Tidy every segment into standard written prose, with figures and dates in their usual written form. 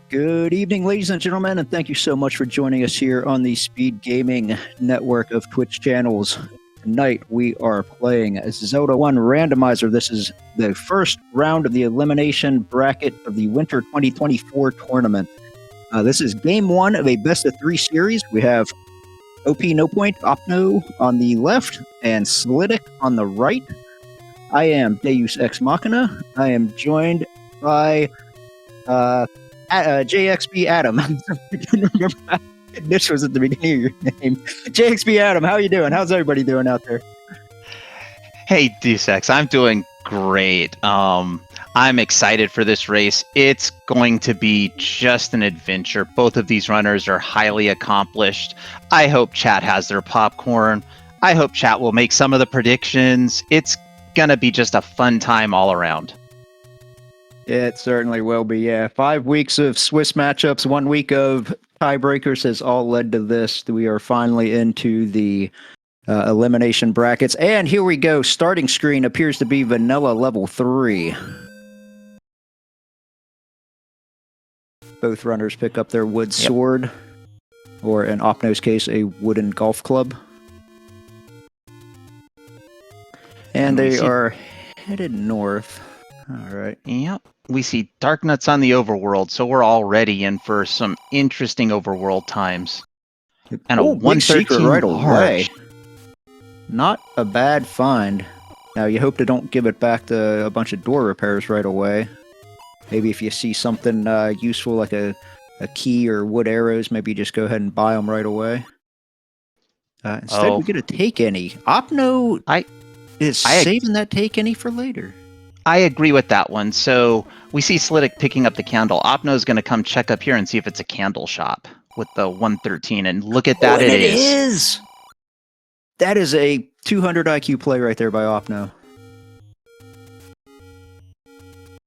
Good evening, ladies and gentlemen, and thank you so much for joining us here on the Speed Gaming network of Twitch channels. Tonight we are playing Zelda 1 Randomizer. This is the first round of the elimination bracket of the Winter 2024 tournament. This is game one of a best of three series. We have OpnoPoint, Opno on the left, and Slidick on the right. I am Deus Ex Machina. I am joined by JXB Adam. I couldn't remember how this was at the beginning of your name. JXB Adam, how are you doing? How's everybody doing out there? Hey, Deus Ex, I'm doing great. I'm excited for this race. It's going to be just an adventure. Both of these runners are highly accomplished. I hope chat has their popcorn. I hope chat will make some of the predictions. It's going to be just a fun time all around. It certainly will be, yeah. 5 weeks of Swiss matchups, 1 week of tiebreakers has all led to this. We are finally into the elimination brackets. And here we go. Starting screen appears to be Vanilla Level 3. Both runners pick up their wood sword, or in Opno's case, a wooden golf club. And they are headed north. All right. Yep. We see Dark Nuts on the overworld, so we're already in for some interesting overworld times. And a 113 right large. away. Not a bad find. Now you hope to don't give it back to a bunch of door repairs right away. Maybe if you see something useful like a key or wood arrows, maybe just go ahead and buy them right away. Instead, we get a take any. Opno is saving that take any for later. I agree with that one. So we see Slidick picking up the candle. Opno's going to come check up here and see if it's a candle shop with the 113. And look at that, it is. That is a 200 IQ play right there by Opno.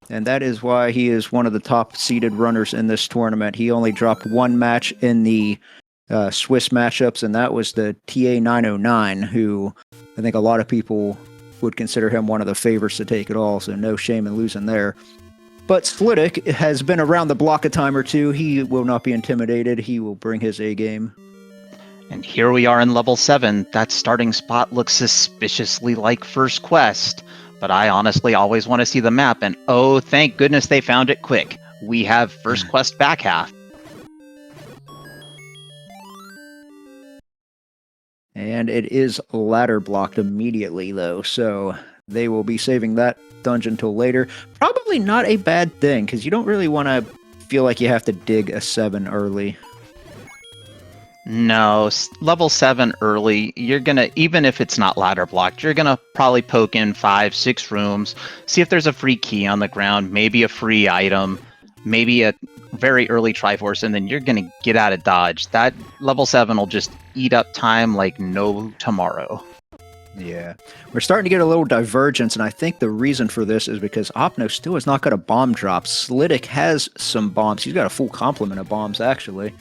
And that is why he is one of the top-seeded runners in this tournament. He only dropped one match in the Swiss matchups, and that was the TA909, who I think a lot of people would consider him one of the favorites to take it all, so no shame in losing there. But Slidick has been around the block a time or two. He will not be intimidated. He will bring his A game. And here we are in level 7. That starting spot looks suspiciously like First Quest. But I honestly always want to see the map, and oh, thank goodness they found it quick. We have First Quest back half. And it is ladder blocked immediately, though, so they will be saving that dungeon till later. Probably not a bad thing, because you don't really want to feel like you have to dig a 7 early. No, level 7 early, you're going to, even if it's not ladder blocked, you're going to probably poke in 5-6 rooms, see if there's a free key on the ground, maybe a free item, maybe a very early Triforce, and then you're going to get out of dodge. That level 7 will just eat up time like no tomorrow. Yeah. We're starting to get a little divergence, and I think the reason for this is because Opno still has not got a bomb drop. Slidick has some bombs. He's got a full complement of bombs, actually.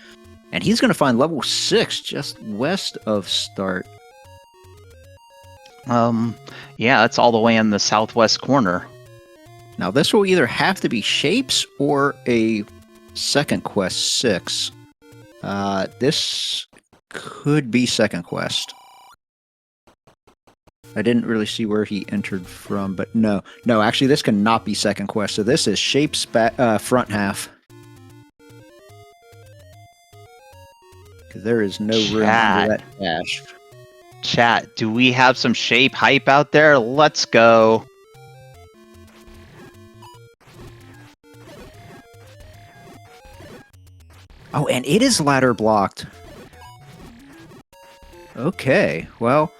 And he's going to find level 6 just west of start. Yeah, that's all the way in the southwest corner. Now, this will either have to be Shapes or a second quest 6. This could be second quest. I didn't really see where he entered from, but no, actually this cannot be second quest. So this is Shapes front half. Because there is no room under that dash. Chat, do we have some shape hype out there? Let's go. Oh, and it is ladder blocked. Okay, well.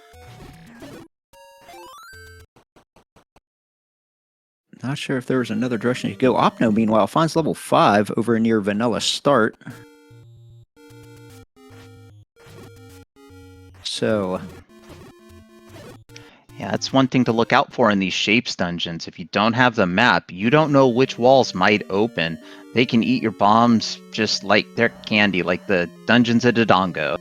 Not sure if there was another direction you could go. Opno, meanwhile, finds level 5 over near Vanilla Start. So. Yeah, that's one thing to look out for in these Shapes dungeons. If you don't have the map, you don't know which walls might open. They can eat your bombs just like they're candy, like the dungeons at Dodongo.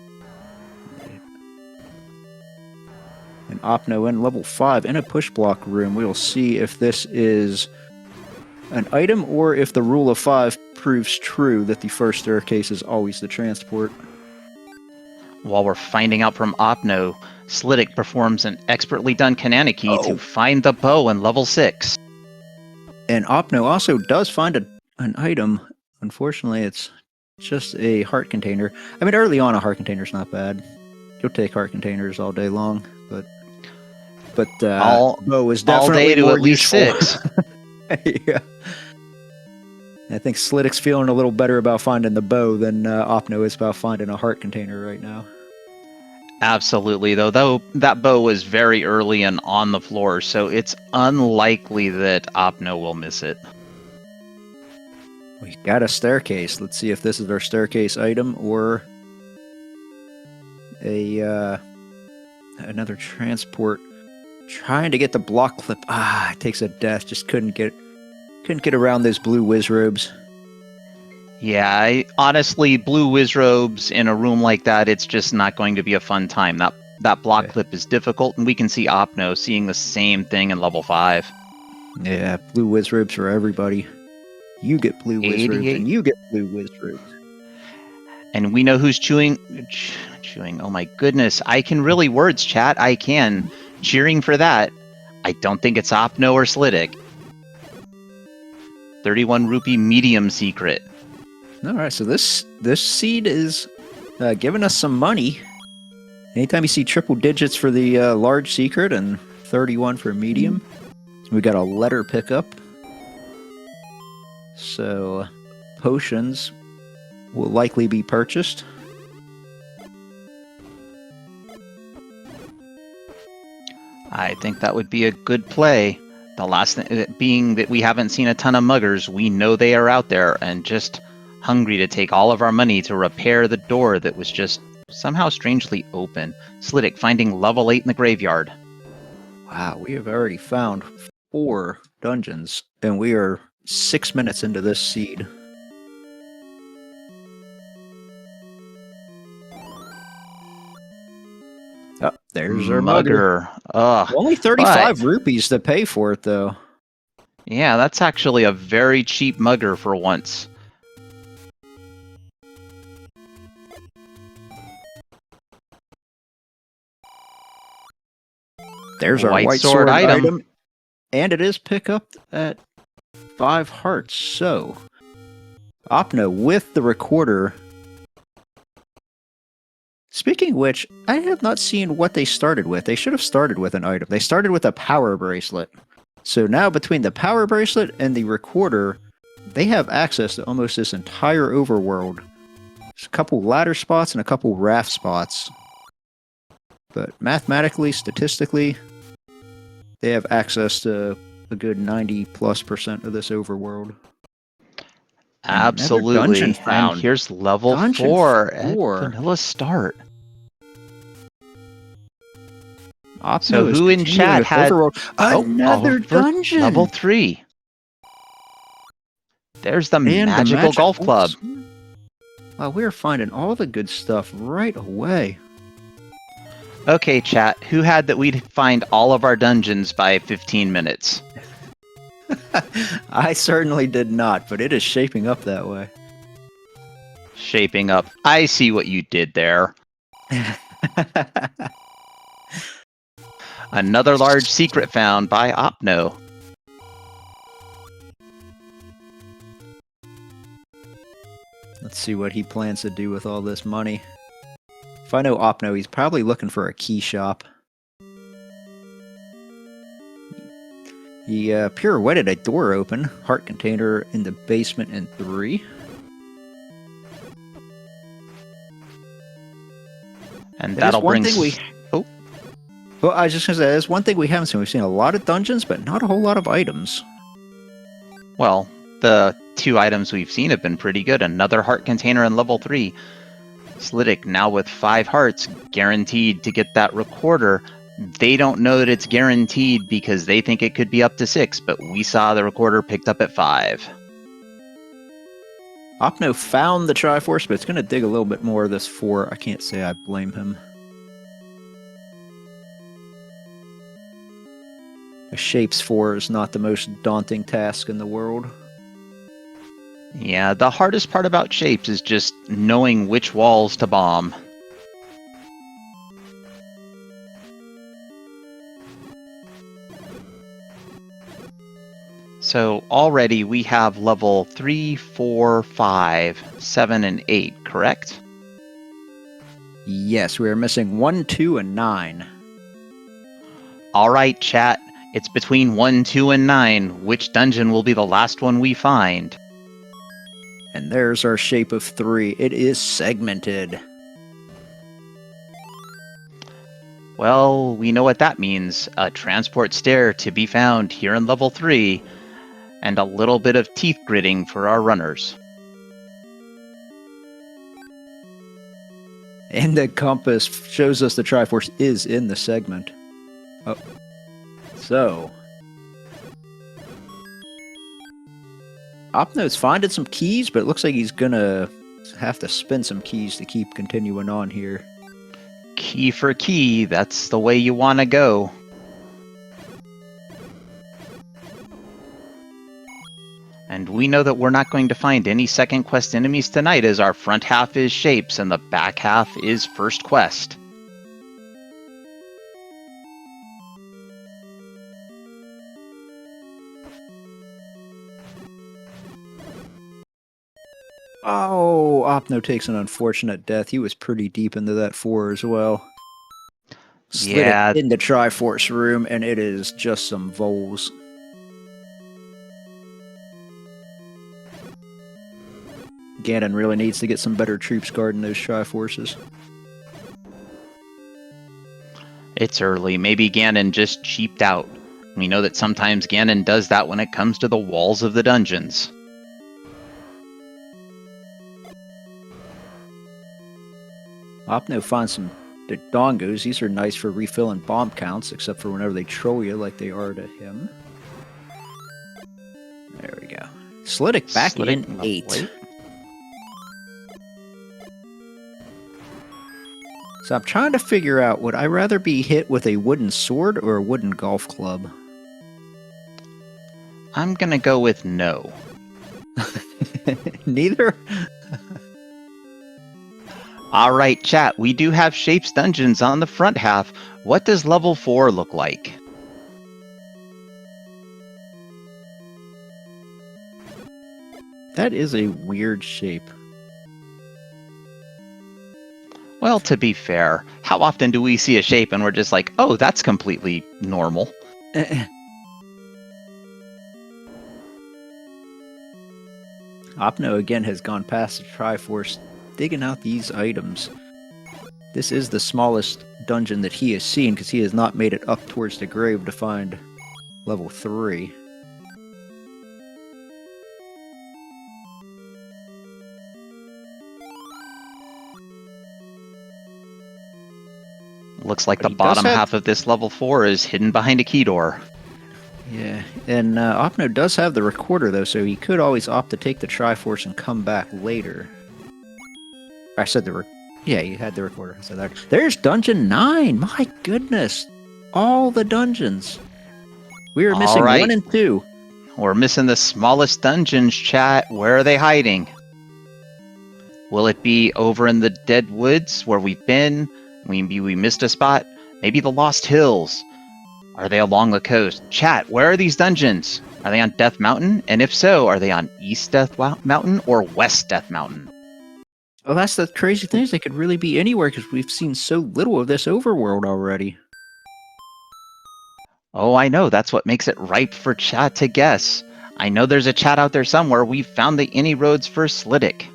And Opno in level 5 in a push block room. We will see if this is an item or if the rule of 5 proves true that the first staircase is always the transport. While we're finding out from Opno, Slidick performs an expertly done Kananaki to find the bow in level 6. And Opno also does find an item. Unfortunately, it's just a heart container. I mean, early on, a heart container's not bad. You'll take heart containers all day long, but bow is definitely all day to more at least useful. 6. Yeah. I think Slidick's feeling a little better about finding the bow than Opno is about finding a heart container right now. Absolutely, though that bow was very early and on the floor, so it's unlikely that Opno will miss it. We got a staircase. Let's see if this is our staircase item or another transport. Trying to get the block clip. It takes a death. Just couldn't get around those blue whiz robes. Yeah, honestly, blue whiz robes in a room like that, it's just not going to be a fun time. That block clip is difficult, and we can see Opno seeing the same thing in level 5. Yeah, blue whiz robes for everybody. You get blue whiz robes, and you get blue whiz robes. And we know who's chewing. Oh my goodness, I can really words, chat. I can. Cheering for that. I don't think it's Opno or Slidick. 31 rupee medium secret. All right, so this seed is giving us some money. Anytime you see triple digits for the large secret and 31 for medium, we got a letter pickup. So potions will likely be purchased. I think that would be a good play. The last thing being that we haven't seen a ton of muggers, we know they are out there and just hungry to take all of our money to repair the door that was just somehow strangely open. Slidick finding level 8 in the graveyard. Wow, we have already found 4 dungeons, and we are 6 minutes into this seed. Oh, there's our mugger. Only 35 rupees to pay for it, though. Yeah, that's actually a very cheap mugger for once. There's our white sword item. And it is pick up at 5 hearts. So, Opno with the recorder. Speaking of which, I have not seen what they started with. They should have started with an item. They started with a power bracelet. So now between the power bracelet and the recorder, they have access to almost this entire overworld. There's a couple ladder spots and a couple raft spots. But mathematically, statistically, they have access to a good 90+% of this overworld. Absolutely. And here's level 4 at vanilla start. So who in chat had another dungeon? Level 3. There's the magical golf club. Wow, we're finding all the good stuff right away. Okay, chat. Who had that we'd find all of our dungeons by 15 minutes? I certainly did not, but it is shaping up that way. Shaping up. I see what you did there. Another large secret found by Opno. Let's see what he plans to do with all this money. If I know Opno, he's probably looking for a key shop. He pirouetted a door open. Heart container in the basement in 3. And that'll bring... Well, I was just going to say, there's one thing we haven't seen. We've seen a lot of dungeons, but not a whole lot of items. Well, the 2 items we've seen have been pretty good. Another heart container in level 3. Slidick now with 5 hearts, guaranteed to get that recorder. They don't know that it's guaranteed because they think it could be up to 6, but we saw the recorder picked up at 5. Opno found the Triforce, but it's going to dig a little bit more of this 4. I can't say I blame him. A Shapes 4 is not the most daunting task in the world. Yeah, the hardest part about shapes is just knowing which walls to bomb. So already we have level 3, 4, 5, 7, and 8, correct? Yes, we are missing 1, 2, and 9. All right, chat. It's between 1, 2, and 9. Which dungeon will be the last one we find? And there's our shape of 3. It is segmented. Well, we know what that means. A transport stair to be found here in level 3, and a little bit of teeth gritting for our runners. And the compass shows us the Triforce is in the segment. Oh. So. Opno's finding some keys, but it looks like he's gonna have to spin some keys to keep continuing on here. Key for key, that's the way you want to go. And we know that we're not going to find any second quest enemies tonight, as our front half is shapes and the back half is first quest. Oh, Opno takes an unfortunate death. He was pretty deep into that 4 as well. Slidick Yeah. in the Triforce room, and it is just some voles. Ganon really needs to get some better troops guarding those Triforces. It's early. Maybe Ganon just cheaped out. We know that sometimes Ganon does that when it comes to the walls of the dungeons. Opno finds some dongos. These are nice for refilling bomb counts, except for whenever they troll you like they are to him. There we go. Slidick back Slidick in 8. late. So I'm trying to figure out, would I rather be hit with a wooden sword or a wooden golf club? I'm gonna go with no. Neither? Alright, chat, we do have Shapes dungeons on the front half. What does level 4 look like? That is a weird shape. Well, to be fair, how often do we see a shape and we're just like, oh, that's completely normal? Opno again has gone past the Triforce, digging out these items. This is the smallest dungeon that he has seen, because he has not made it up towards the grave to find level 3. Looks like But the he does bottom have- half of this level 4 is hidden behind a key door. Yeah, and Opno does have the recorder, though, so he could always opt to take the Triforce and come back later. I said yeah, you had the recorder. So there's Dungeon 9! My goodness! All the dungeons! We are missing All right. 1 and 2. We're missing the smallest dungeons, chat. Where are they hiding? Will it be over in the Dead Woods where we've been? Maybe we missed a spot? Maybe the Lost Hills? Are they along the coast? Chat, where are these dungeons? Are they on Death Mountain? And if so, are they on East Death Mountain or West Death Mountain? Well, that's the crazy thing, is they could really be anywhere, because we've seen so little of this overworld already. Oh, I know. That's what makes it ripe for chat to guess. I know there's a chat out there somewhere. We've found the any roads for Slidick.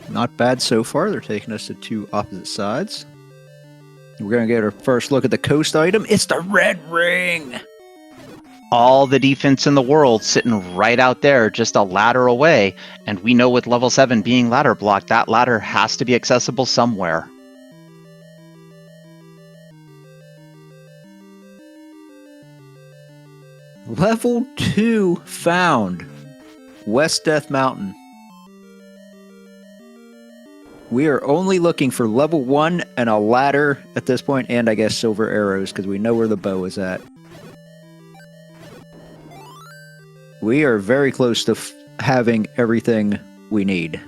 Not bad so far. They're taking us to 2 opposite sides. We're going to get our first look at the coast item. It's the Red Ring! All the defense in the world sitting right out there, just a ladder away. And we know with level 7 being ladder blocked, that ladder has to be accessible somewhere. Level 2 found. West Death Mountain. We are only looking for level 1 and a ladder at this point, and I guess silver arrows, because we know where the bow is at. We are very close to having everything we need.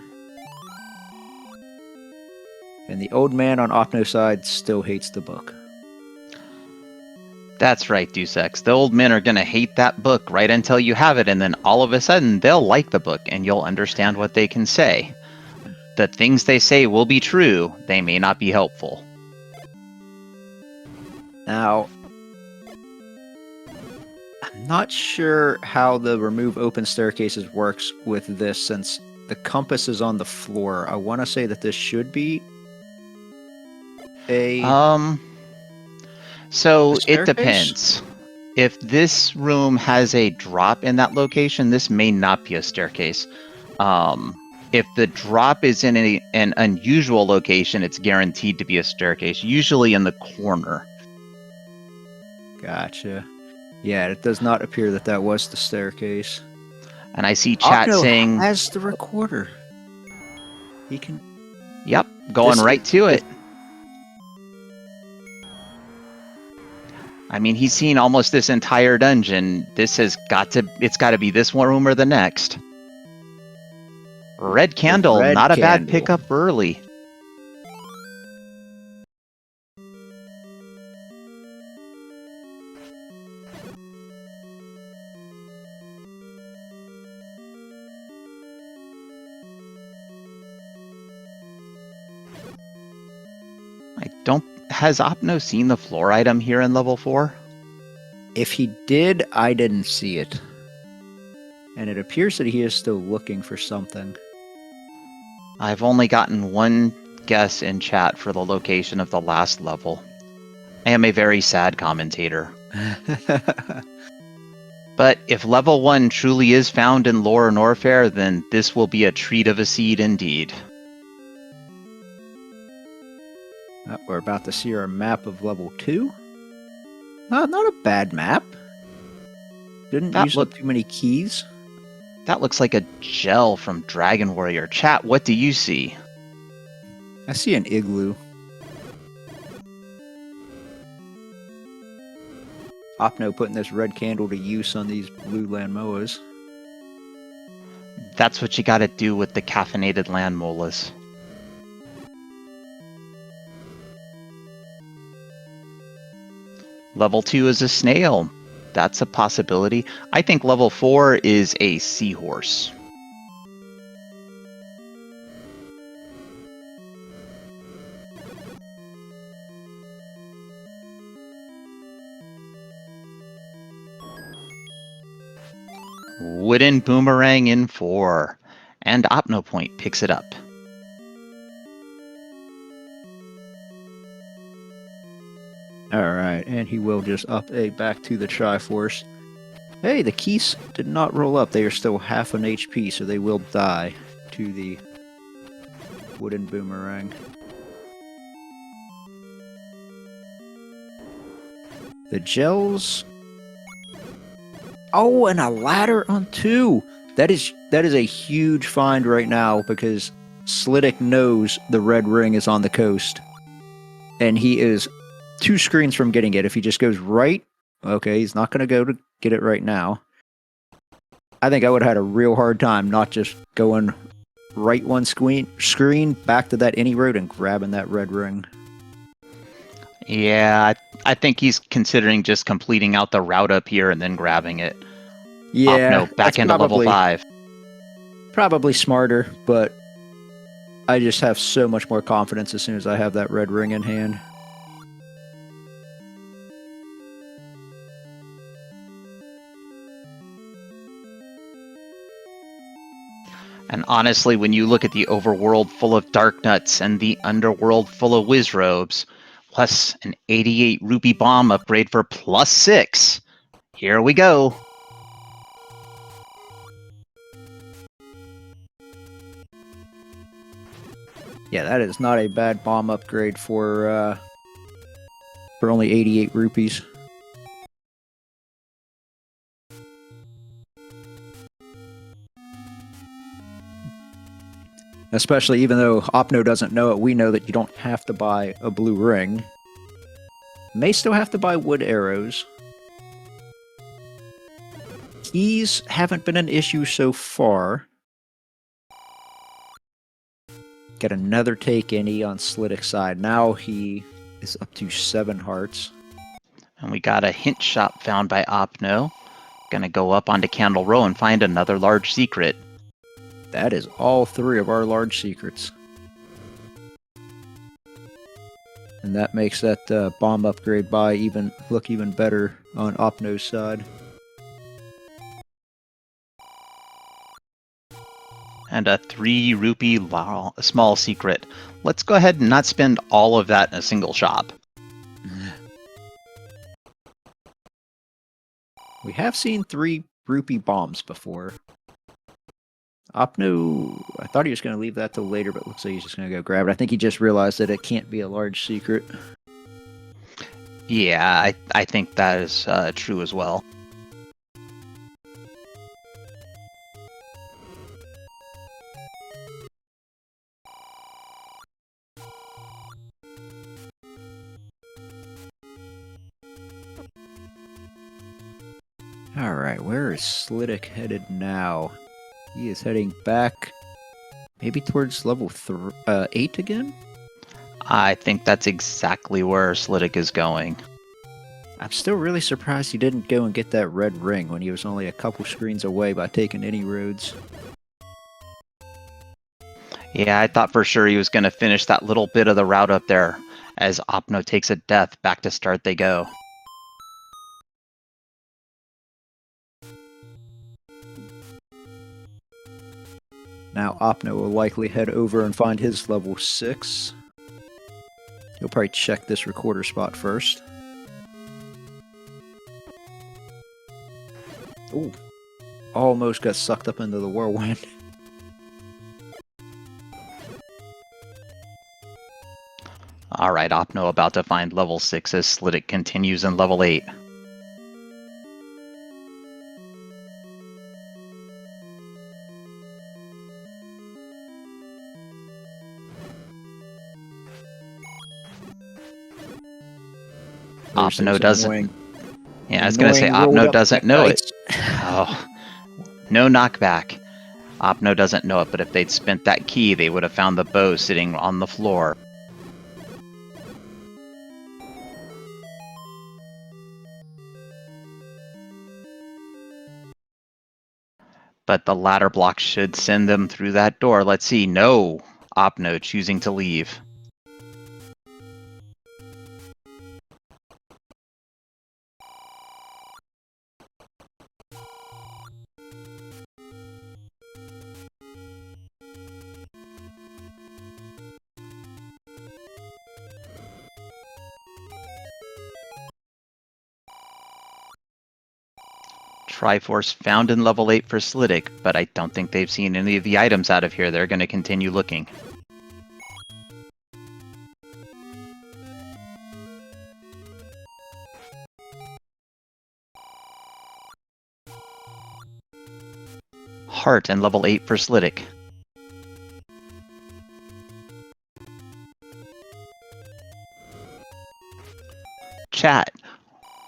And the old man on Opno's side still hates the book. That's right, Deus Ex. The old men are going to hate that book right until you have it, and then all of a sudden they'll like the book and you'll understand what they can say. The things they say will be true, they may not be helpful. Now, I'm not sure how the remove open staircases works with this, since the compass is on the floor. I want to say that this should be So staircase? it depends. If this room has a drop in that location, this may not be a staircase. If the drop is in an unusual location, it's guaranteed to be a staircase, usually in the corner. Gotcha. Yeah, it does not appear that that was the staircase. And I see chat Opno saying... has the recorder. He can... Yep, going right to it. I mean, he's seen almost this entire dungeon. This has got to... It's got to be this one room or the next. Red candle, not a bad pickup early. Has Opno seen the floor item here in level 4? If he did, I didn't see it. And it appears that he is still looking for something. I've only gotten one guess in chat for the location of the last level. I am a very sad commentator. But if level 1 truly is found in Lore Norfair, then this will be a treat of a seed indeed. We're about to see our map of level 2. Not a bad map. Didn't use up too many keys. That looks like a gel from Dragon Warrior. Chat, what do you see? I see an igloo. Opno putting this red candle to use on these blue Landmoas. That's what you gotta do with the caffeinated Landmolas. Level 2 is a snail. That's a possibility. I think level 4 is a seahorse. Wooden boomerang in 4. And OpnoPoint picks it up. Alright, and he will just up a back to the Triforce. Hey, the keys did not roll up. They are still half an HP, so they will die to the wooden boomerang. The gels... Oh, and a ladder on 2! That is a huge find right now, because Slidick knows the red ring is on the coast. And he is 2 screens from getting it. If he just goes right, okay, he's not going to go to get it right now. I think I would have had a real hard time not just going right one screen back to that any road and grabbing that red ring. Yeah, I think he's considering just completing out the route up here and then grabbing it. Yeah, Opno, back into level 5. Probably smarter, but I just have so much more confidence as soon as I have that red ring in hand. And honestly, when you look at the overworld full of dark nuts and the underworld full of whiz robes, plus an 88 rupee bomb upgrade for +6, here we go. Yeah, that is not a bad bomb upgrade for only 88 rupees. Especially even though Opno doesn't know it, we know that you don't have to buy a blue ring. May still have to buy wood arrows. keys haven't been an issue so far. Get another take any on Slidick's side. Now he is up to 7 hearts. And we got a hint shop found by Opno. Gonna go up onto Candle Row and find another large secret. That is all 3 of our large secrets. And that makes that bomb upgrade buy look even better on Opno's side. And a 3 rupee small secret. Let's go ahead and not spend all of that in a single shop. We have seen 3 rupee bombs before. Opno, I thought he was going to leave that till later, but it looks like he's just going to go grab it. I think he just realized that it can't be a large secret. Yeah, I think that is true as well. Alright, where is Slidick headed now? He is heading back, maybe towards level 8 again? I think that's exactly where Slidick is going. I'm still really surprised he didn't go and get that red ring when he was only a couple screens away by taking any roads. Yeah, I thought for sure he was going to finish that little bit of the route up there. As Opno takes a death, back to start they go. Now Opno will likely head over and find his level 6. He'll probably check this recorder spot first. Ooh, almost got sucked up into the whirlwind. Alright, Opno about to find level 6 as Slidick continues in level 8. Opno doesn't. Yeah, I was going to say Opno doesn't know it. Oh, no knockback. Opno doesn't know it, but if they'd spent that key, they would have found the bow sitting on the floor. But the ladder block should send them through that door. Let's see. No. Opno choosing to leave. Triforce found in level 8 for Slidick, but I don't think they've seen any of the items out of here. They're going to continue looking. Heart in level 8 for Slidick. Chat,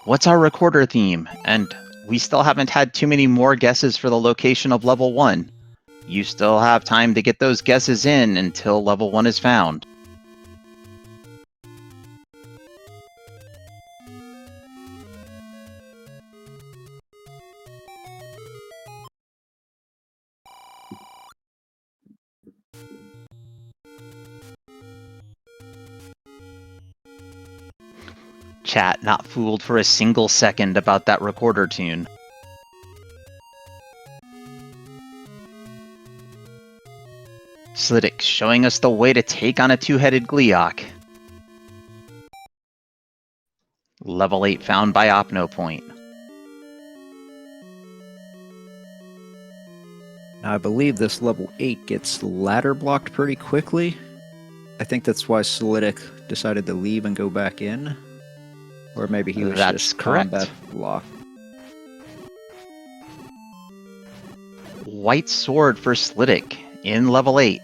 what's our recorder theme? And we still haven't had too many more guesses for the location of level 1. You still have time to get those guesses in until level 1 is found. Chat, not fooled for a single second about that recorder tune. Slidick showing us the way to take on a two-headed Gleeok. Level 8 found by OpnoPoint. Now, I believe this level 8 gets ladder blocked pretty quickly. I think that's why Slidick decided to leave and go back in. Or maybe he was just combat blocked. White sword for Slidick in level 8.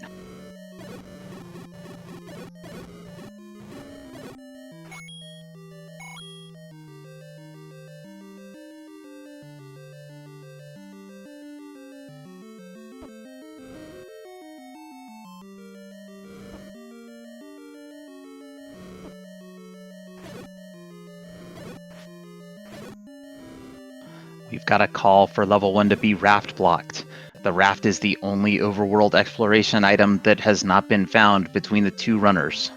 We've got a call for level 1 to be raft blocked. The raft is the only overworld exploration item that has not been found between the two runners.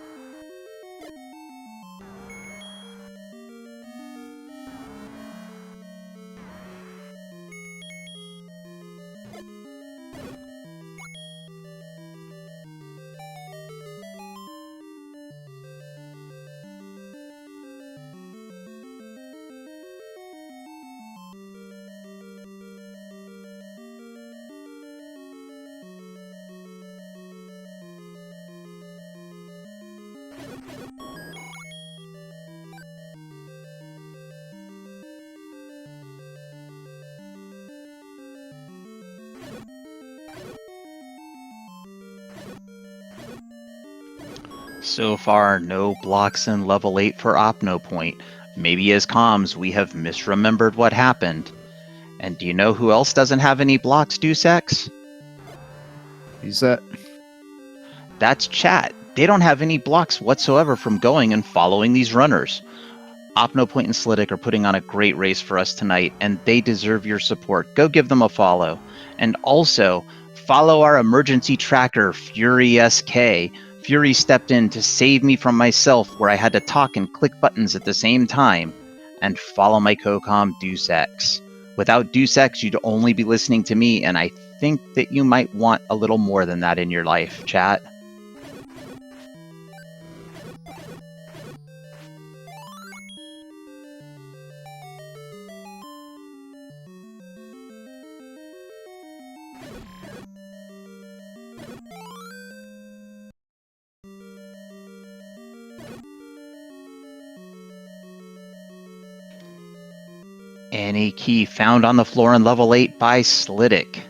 So far, no blocks in level 8 for OpnoPoint. Maybe as comms, we have misremembered what happened. And do you know who else doesn't have any blocks, Deus Ex? Who's that? That's chat. They don't have any blocks whatsoever from going and following these runners. OpnoPoint and Slidick are putting on a great race for us tonight, and they deserve your support. Go give them a follow. And also, follow our emergency tracker, Fury SK. Fury stepped in to save me from myself where I had to talk and click buttons at the same time. And follow my co-com, Deus Ex. Without Deus Ex, you'd only be listening to me, and I think that you might want a little more than that in your life, chat. Any key found on the floor in level 8 by Slidick.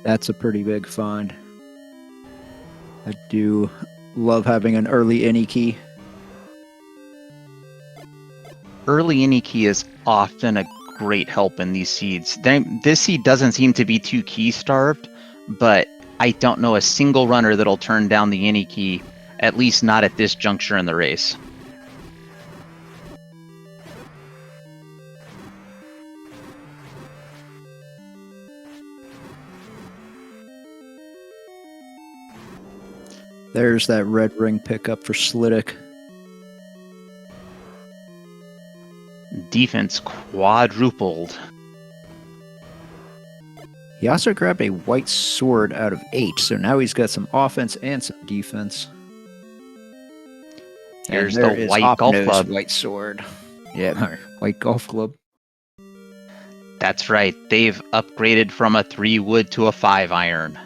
That's a pretty big find. I do love having an early any key. Early any key is often a great help in these seeds. This seed doesn't seem to be too key starved, but I don't know a single runner that'll turn down the any key, at least not at this juncture in the race. There's that red ring pickup for Slidick. Defense quadrupled. He also grabbed a white sword out of 8, so now he's got some offense and some defense. Here's the white golf club. White sword. Yeah, white golf club. That's right. They've upgraded from a 3 wood to a 5 iron.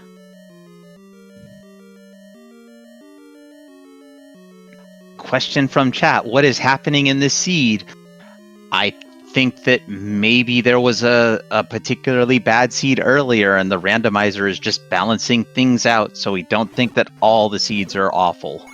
Question from chat. What is happening in this seed? I think that maybe there was a particularly bad seed earlier and the randomizer is just balancing things out, so we don't think that all the seeds are awful.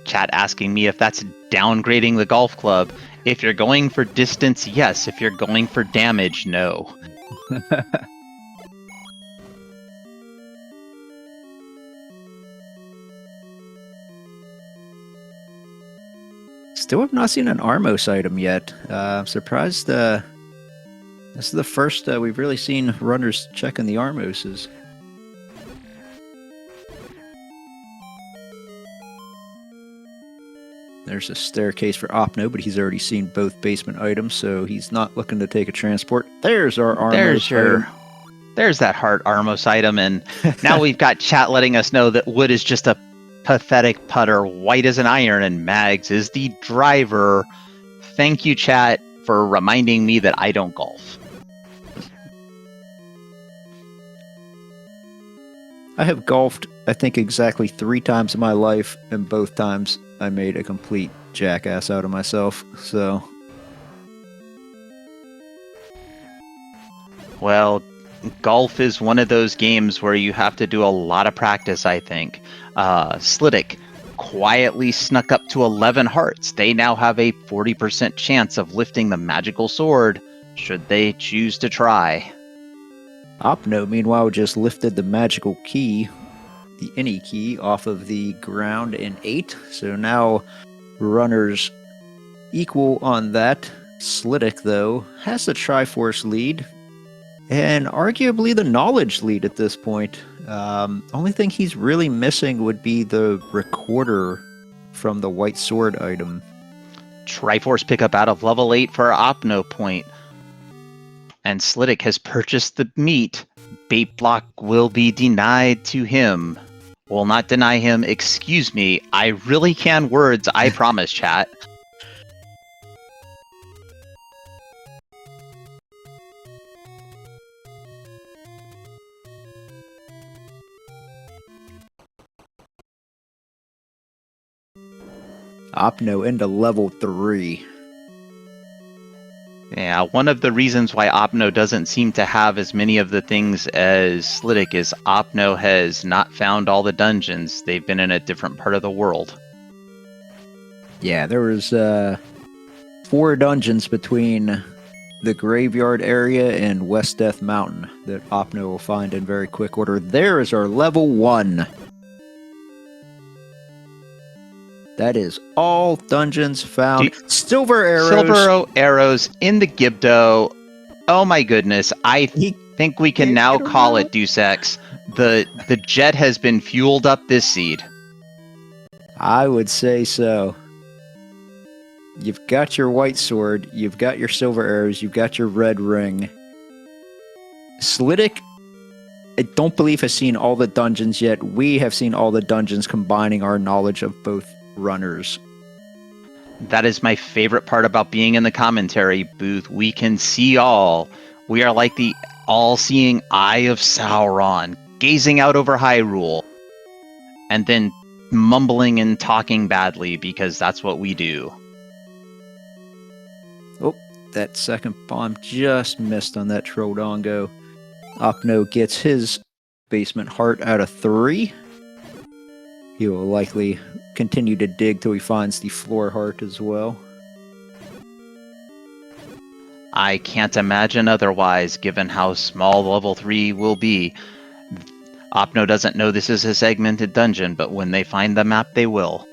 Chat asking me if that's downgrading the golf club. If you're going for distance, yes. If you're going for damage, no. Still have not seen an Armos item yet. I'm surprised this is the first we've really seen runners checking the Armoses. There's a staircase for Opno, but he's already seen both basement items, so he's not looking to take a transport. There's our Armos item. There's that heart Armos item, and now we've got chat letting us know that wood is just a pathetic putter, white as an iron, and Mags is the driver. Thank you, chat, for reminding me that I don't golf. I have golfed, I think, exactly 3 times in my life, and both times I made a complete jackass out of myself, so... Well, golf is one of those games where you have to do a lot of practice, I think. Slidick quietly snuck up to 11 hearts. They now have a 40% chance of lifting the magical sword, should they choose to try. Opno, meanwhile, just lifted the magical key, the any key, off of the ground in 8. So now runners equal on that. Slidick, though, has the Triforce lead, and arguably the knowledge lead at this point. Only thing he's really missing would be the recorder from the White Sword item. Triforce pickup out of level 8 for OpnoPoint. And Slidick has purchased the meat. Bait block will be denied to him. Will not deny him, excuse me. I really can words, I promise, chat. Opno into level 3. Yeah, one of the reasons why Opno doesn't seem to have as many of the things as Slidick is Opno has not found all the dungeons. They've been in a different part of the world. Yeah, there was 4 dungeons between the graveyard area and West Death Mountain that Opno will find in very quick order. There is our level 1. That is all dungeons found. Silver arrows. Silver arrows in the Gibdo. Oh my goodness. I think we can now call it, Deus Ex. The jet has been fueled up this seed. I would say so. You've got your white sword, you've got your silver arrows, you've got your red ring. Slidick, I don't believe has seen all the dungeons yet. We have seen all the dungeons, combining our knowledge of both runners. That is my favorite part about being in the commentary booth. We can see all. We are like the all-seeing eye of Sauron, gazing out over Hyrule, and then mumbling and talking badly, because that's what we do. Oh, that second bomb just missed on that Trollongo. Opno gets his basement heart out of 3. He will likely continue to dig till he finds the floor heart as well. I can't imagine otherwise, given how small level 3 will be. Opno doesn't know this is a segmented dungeon, but when they find the map, they will.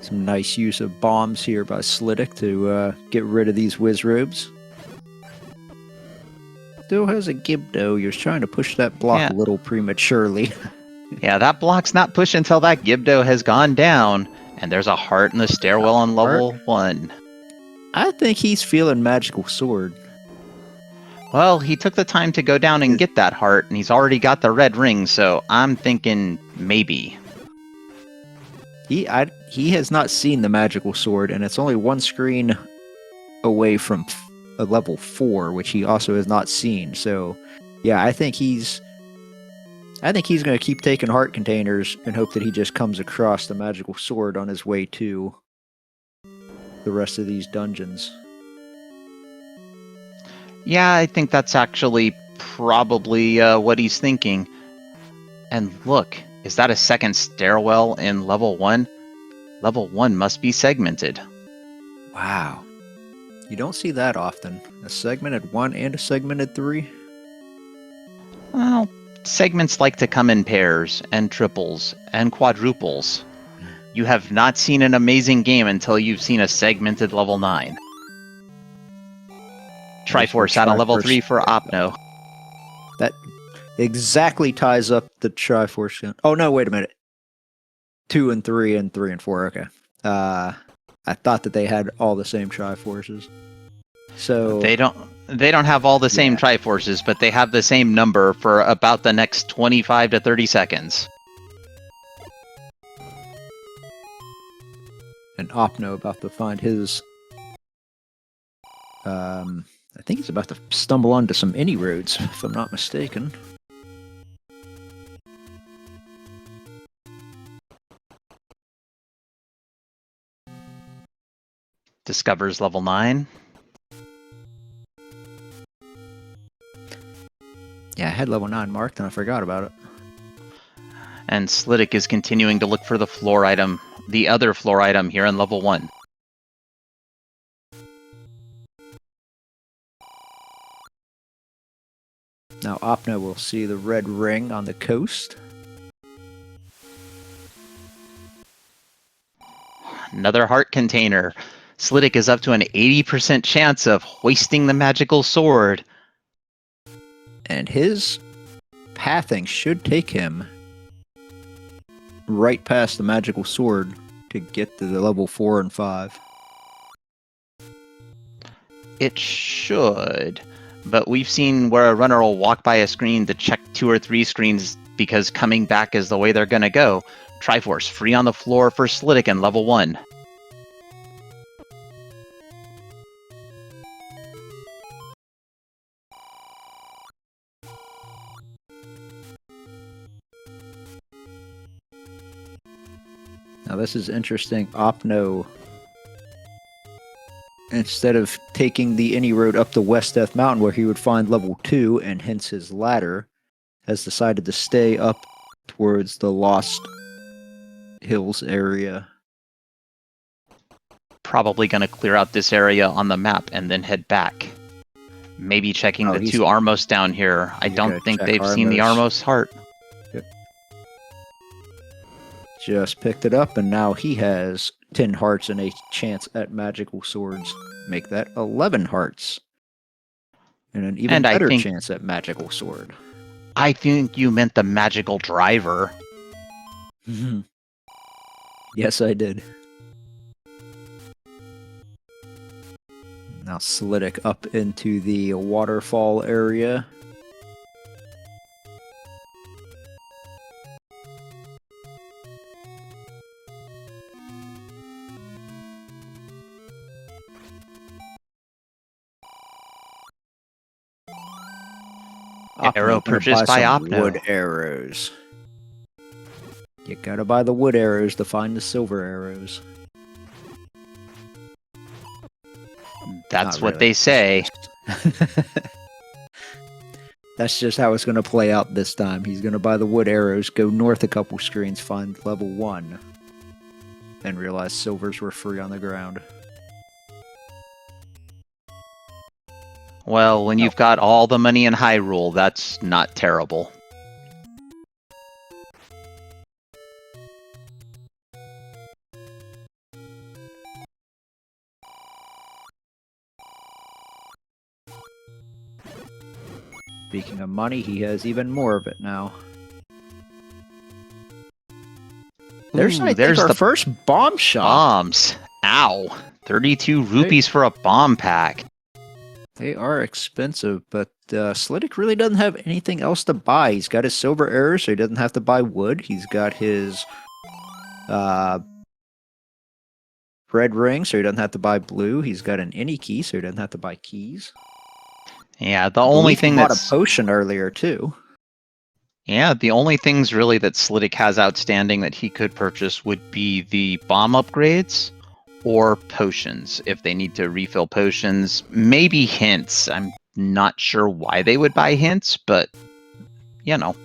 Some nice use of bombs here by Slidick to get rid of these Wizrobes. Still has a Gibdo. You're trying to push that block a little prematurely. Yeah, that block's not pushed until that Gibdo has gone down, and there's a heart in the stairwell on level 1. I think he's feeling Magical Sword. Well, he took the time to go down and get that heart, and he's already got the red ring, so I'm thinking maybe. He has not seen the Magical Sword, and it's only one screen away from a level 4, which he also has not seen. So, yeah, I think he's going to keep taking heart containers and hope that he just comes across the Magical Sword on his way to the rest of these dungeons. Yeah, I think that's actually probably what he's thinking. And look, is that a second stairwell in level 1? Level 1 must be segmented. Wow. You don't see that often. A segmented 1 and a segmented 3? Well, segments like to come in pairs, and triples, and quadruples. You have not seen an amazing game until you've seen a segmented level 9. Triforce out of level 3 for Opno. That exactly ties up the Triforce. Oh, no, wait a minute. 2 and 3 and 3 and 4. Okay. I thought that they had all the same Triforces. So they don't have all the same Triforces, but they have the same number for about the next 25 to 30 seconds. And Opno about to find his I think he's about to stumble onto some any roads, if I'm not mistaken. Discovers level 9. Yeah, I had level 9 marked and I forgot about it. And Slidick is continuing to look for the floor item, the other floor item here in level 1. Now Opno will see the red ring on the coast. Another heart container. Slidick is up to an 80% chance of hoisting the magical sword. And his pathing should take him right past the magical sword to get to the level 4 and 5. It should, but we've seen where a runner will walk by a screen to check 2 or 3 screens because coming back is the way they're going to go. Triforce free on the floor for Slidick in level 1. Now this is interesting. Opno, instead of taking the any road up the West Death Mountain where he would find level 2 and hence his ladder, has decided to stay up towards the Lost Hills area. Probably going to clear out this area on the map and then head back. Maybe checking the 2 Armos down here. I don't think they've seen the Armos heart. Yep. Just picked it up, and now he has 10 hearts and a chance at magical swords. Make that 11 hearts. And an even better chance at magical sword. I think you meant the magical driver. Yes, I did. Now Slidick up into the waterfall area. Arrow purchased by Opno. Wood arrows. You gotta buy the wood arrows to find the silver arrows. That's what they say. That's just how it's going to play out this time. He's going to buy the wood arrows, go north a couple screens, find level 1, and realize silvers were free on the ground. Well, when you've got all the money in Hyrule, that's not terrible. Speaking of money, he has even more of it now. There's our first bomb shop. Bombs. Ow. 32 rupees for a bomb pack. They are expensive, but Slidick really doesn't have anything else to buy. He's got his silver arrows, so he doesn't have to buy wood. He's got his red ring, so he doesn't have to buy blue. He's got an any key, so he doesn't have to buy keys. Yeah, the only thing that's... bought a potion earlier, too. Yeah, the only things really that Slidick has outstanding that he could purchase would be the bomb upgrades or potions, if they need to refill potions. Maybe hints. I'm not sure why they would buy hints, but, you know.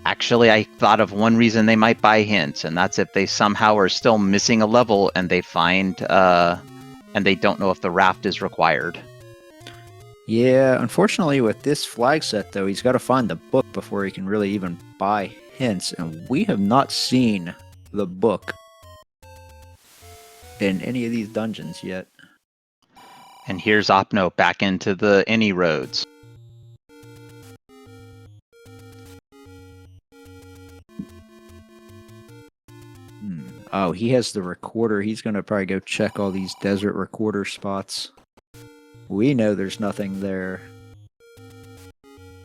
Actually, I thought of one reason they might buy hints, and that's if they somehow are still missing a level and they find... and they don't know if the raft is required. Yeah, unfortunately with this flag set, though, he's got to find the book before he can really even buy hints, and we have not seen the book in any of these dungeons yet. And here's Opno back into the any roads. Oh, he has the recorder. He's going to probably go check all these desert recorder spots. We know there's nothing there.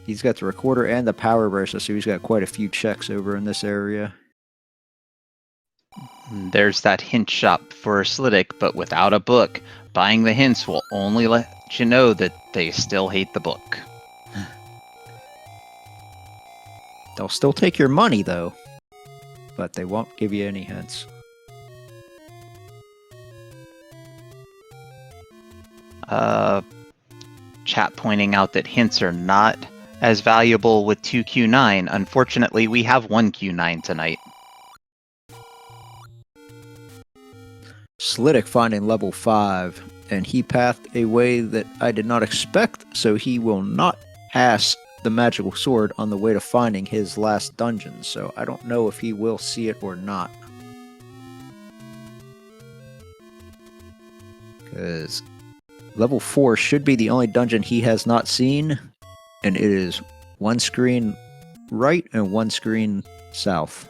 He's got the recorder and the power bracelet, so he's got quite a few checks over in this area. There's that hint shop for Slidick, but without a book. Buying the hints will only let you know that they still hate the book. They'll still take your money, though. But they won't give you any hints. Chat pointing out that hints are not as valuable with 2 Q9. Unfortunately, we have 1 Q9 tonight. Slidick finding level 5, and he pathed a way that I did not expect, so he will not pass the magical sword on the way to finding his last dungeon, so I don't know if he will see it or not. Because level 4 should be the only dungeon he has not seen, and it is one screen right and one screen south.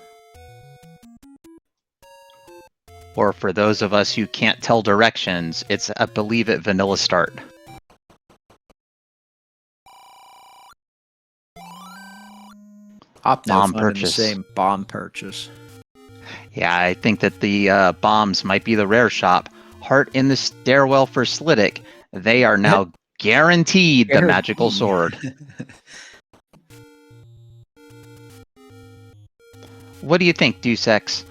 Or for those of us who can't tell directions, it's, I believe, at Vanilla Start. Bomb purchase. The same bomb purchase. Yeah, I think that the bombs might be the rare shop. Heart in the stairwell for Slidick. They are now guaranteed the magical sword. What do you think, Deus Ex?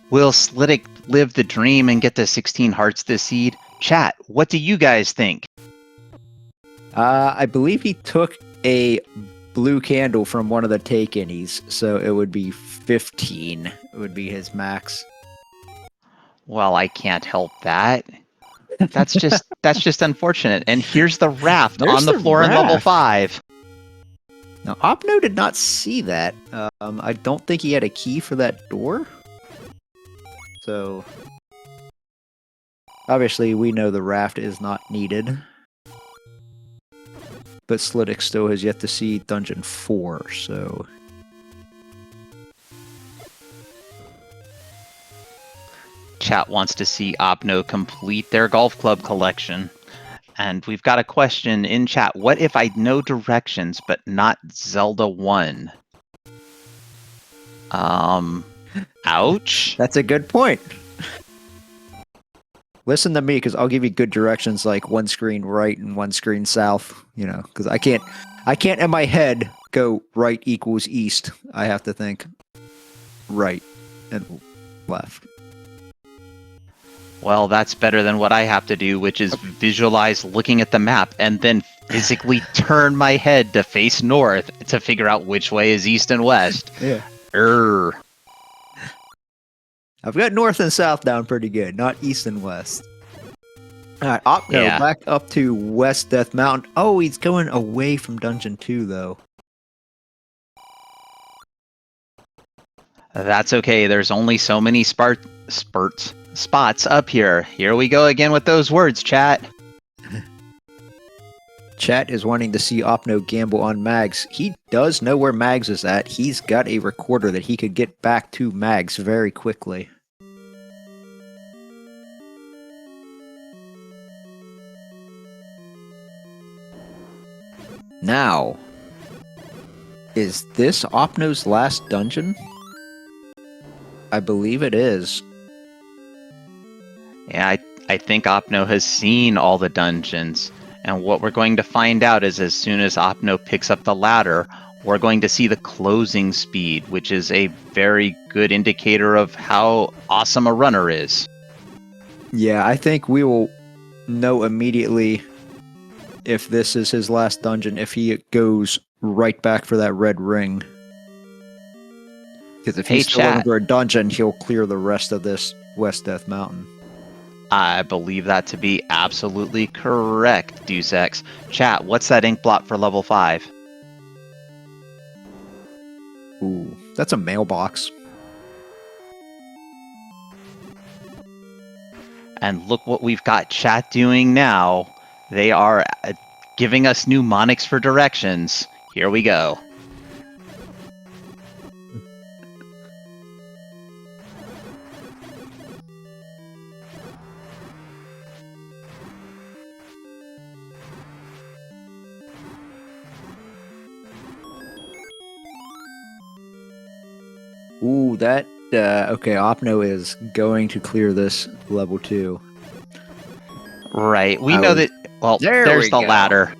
Will Slidick live the dream and get the 16 hearts this seed? Chat, what do you guys think? I believe he took a blue candle from one of the take-inies, so it would be 15. It would be his max. Well, I can't help that. That's just unfortunate. And here's the raft on the floor in level 5. Now, Opno did not see that. I don't think he had a key for that door. So, obviously, we know the raft is not needed. But Slidick still has yet to see Dungeon 4, so... Chat wants to see Opno complete their golf club collection. And we've got a question in chat. What if I know directions, but not Zelda 1? Ouch. That's a good point. Listen to me, because I'll give you good directions, like one screen right and one screen south. You know, because I can't in my head go right equals east. I have to think right and left. Well, that's better than what I have to do, which is visualize looking at the map and then physically turn my head to face north to figure out which way is east and west. Yeah. I've got north and south down pretty good, not east and west. Alright, Opno back up to West Death Mountain. Oh, he's going away from Dungeon 2, though. That's okay. There's only so many spots up here. Here we go again with those words, chat. Chat is wanting to see Opno gamble on Mags. He does know where Mags is at. He's got a recorder that he could get back to Mags very quickly. Now, is this Opno's last dungeon? I believe it is. Yeah, I think Opno has seen all the dungeons. And what we're going to find out is as soon as Opno picks up the ladder, we're going to see the closing speed, which is a very good indicator of how awesome a runner is. Yeah, I think we will know immediately if this is his last dungeon, if he goes right back for that red ring. Because if he's still looking for a dungeon, he'll clear the rest of this West Death Mountain. I believe that to be absolutely correct, Deus Ex. Chat, what's that ink blot for level 5? Ooh, that's a mailbox. And look what we've got chat doing now. They are giving us mnemonics for directions. Here we go. Ooh, that... okay, Opno is going to clear this level 2. Right, we know that... Well, there's the ladder.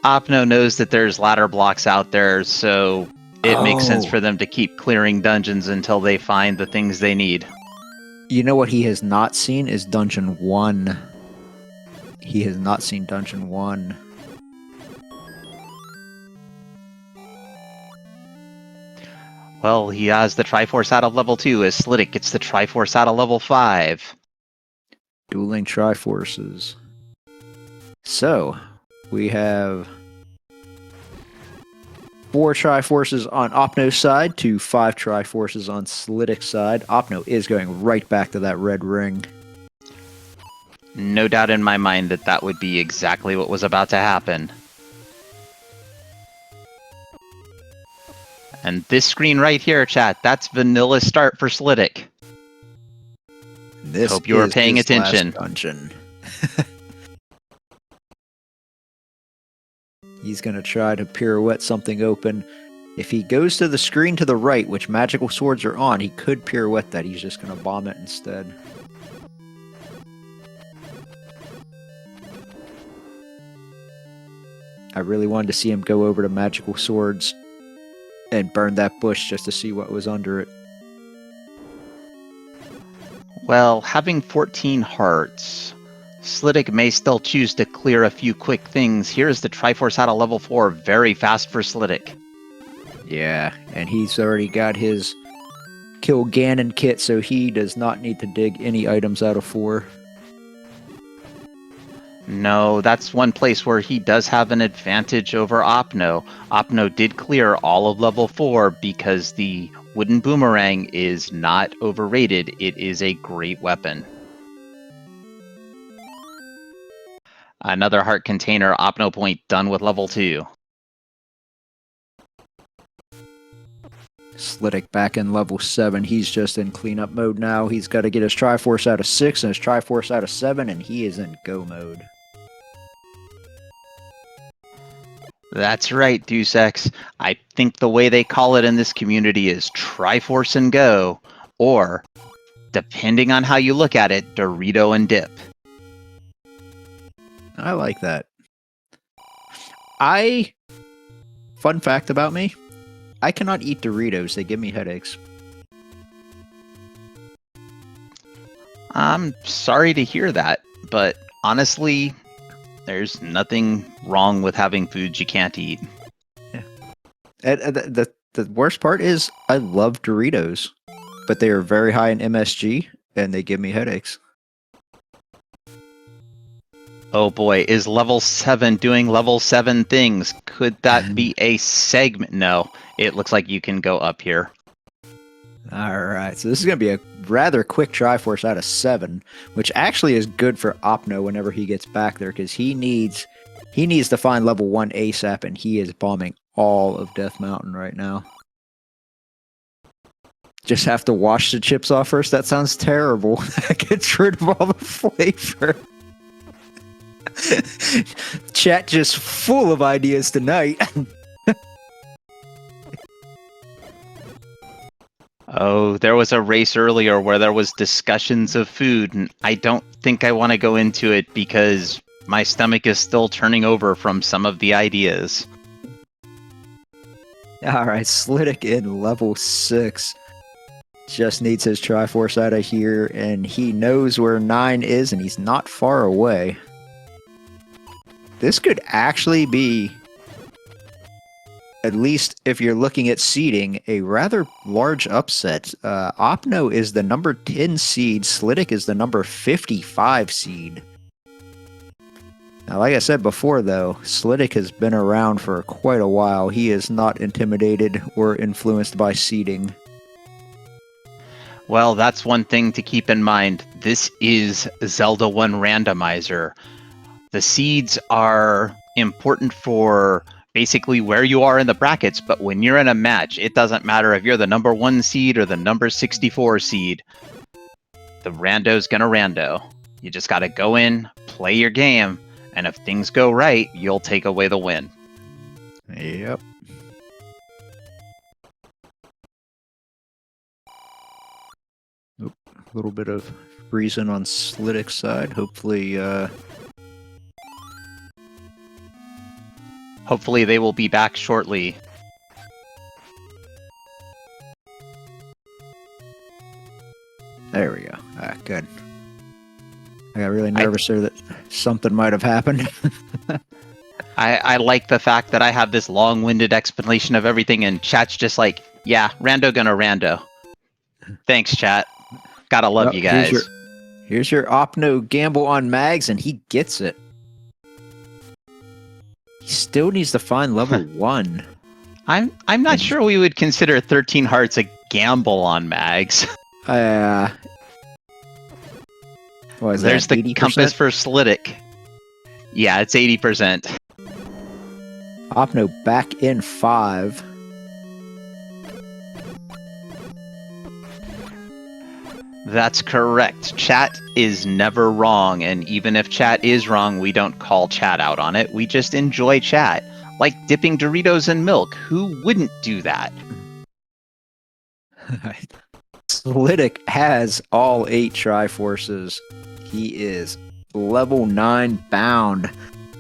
Opno knows that there's ladder blocks out there, so it makes sense for them to keep clearing dungeons until they find the things they need. You know what he has not seen is Dungeon 1. He has not seen Dungeon 1. Well, he has the Triforce out of level 2 as Slidick gets the Triforce out of level 5. Dueling Triforces. So, we have 4 Triforces on Opno's side to 5 Triforces on Slidick's side. Opno is going right back to that red ring. No doubt in my mind that that would be exactly what was about to happen. And this screen right here, chat, that's vanilla start for Slidick. This Hope you were paying his attention. last dungeon. He's going to try to pirouette something open. If he goes to the screen to the right, which magical swords are on, he could pirouette that. He's just going to bomb it instead. I really wanted to see him go over to magical swords and burn that bush just to see what was under it. Well, having 14 hearts, Slidick may still choose to clear a few quick things. Here's the Triforce out of level 4, very fast for Slidick. Yeah, and he's already got his Kill Ganon kit, so he does not need to dig any items out of 4. No, that's one place where he does have an advantage over Opno. Opno did clear all of level 4 because the wooden boomerang is not overrated. It is a great weapon. Another heart container, OpnoPoint done with level 2. Slidick back in level 7. He's just in cleanup mode now. He's got to get his Triforce out of 6 and his Triforce out of 7, and he is in go mode. That's right, Deus Ex. I think the way they call it in this community is Triforce and Go, or, depending on how you look at it, Dorito and Dip. I like that. Fun fact about me, I cannot eat Doritos. They give me headaches. I'm sorry to hear that, but honestly, there's nothing wrong with having foods you can't eat. Yeah. The worst part is I love Doritos, but they are very high in MSG, and they give me headaches. Oh boy, is level 7 doing level 7 things? Could that be a segment? No, it looks like you can go up here. Alright, so this is going to be a rather quick Triforce out of 7, which actually is good for Opno whenever he gets back there, because he needs to find level 1 ASAP, and he is bombing all of Death Mountain right now. Just have to wash the chips off first? That sounds terrible. That gets rid of all the flavor. Chat just full of ideas tonight. Oh, there was a race earlier where there was discussions of food, and I don't think I want to go into it because my stomach is still turning over from some of the ideas. Alright, Slidick in level 6. Just needs his Triforce out of here, and he knows where 9 is, and he's not far away. This could actually be, at least if you're looking at seeding, a rather large upset. Opno is the number 10 seed, Slidick is the number 55 seed. Now, like I said before, though, Slidick has been around for quite a while. He is not intimidated or influenced by seeding. Well, that's one thing to keep in mind. This is Zelda 1 Randomizer. The seeds are important for basically where you are in the brackets, but when you're in a match, it doesn't matter if you're the number 1 seed or the number 64 seed. The rando's gonna rando. You just gotta go in, play your game, and if things go right, you'll take away the win. Yep. Oop, a little bit of freezing on Slidick's side. Hopefully they will be back shortly. There we go. Ah, good. I got really nervous there that something might have happened. I like the fact that I have this long-winded explanation of everything, and chat's just like, yeah, rando gonna rando. Thanks, chat. Gotta love you guys. Here's your Opno gamble on Mags, and he gets it. He still needs to find level 1. I'm not sure we would consider 13 hearts a gamble on Mags. What is There's that, the 80%? compass for Slidick. Yeah, it's 80%. Opno back in 5. That's correct. Chat is never wrong, and even if chat is wrong, we don't call chat out on it. We just enjoy chat. Like dipping Doritos in milk. Who wouldn't do that? Slidick has all 8 Triforces. He is level 9 bound.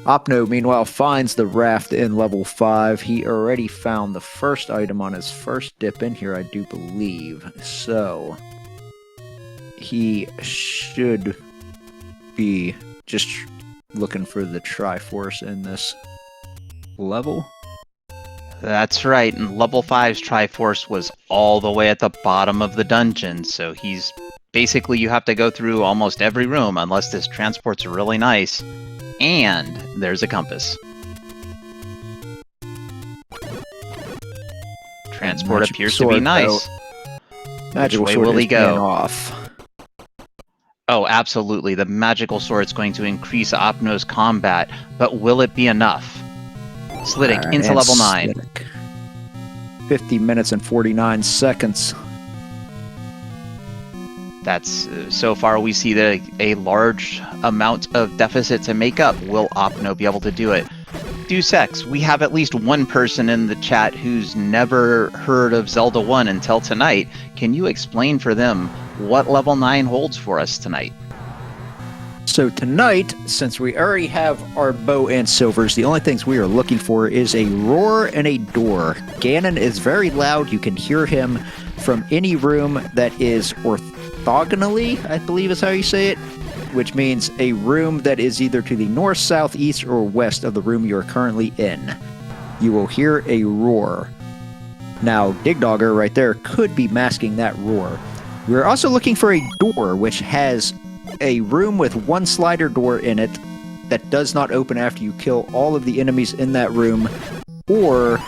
Opno, meanwhile, finds the raft in level 5. He already found the first item on his first dip in here, I do believe. So, he should be just looking for the Triforce in this level. That's right, and level 5's Triforce was all the way at the bottom of the dungeon, so he's... Basically, you have to go through almost every room, unless this transport's really nice. And there's a compass. Transport appears to be nice. Magical Which way will he go? Off. Oh, absolutely. The magical sword's going to increase Opno's combat, but will it be enough? Slidick into level 9. Slidick. 50 minutes and 49 seconds. That's so far we see that a large amount of deficit to make up. Will Opno be able to do it? Deus Ex, we have at least one person in the chat who's never heard of Zelda 1 until tonight. Can you explain for them what level 9 holds for us tonight? So tonight, since we already have our bow and silvers, the only things we are looking for is a roar and a door. Ganon is very loud. You can hear him from any room that is orthogonally, I believe is how you say it, which means a room that is either to the north, south, east, or west of the room you are currently in. You will hear a roar. Now, Digdogger right there could be masking that roar. We're also looking for a door, which has a room with one slider door in it that does not open after you kill all of the enemies in that room, or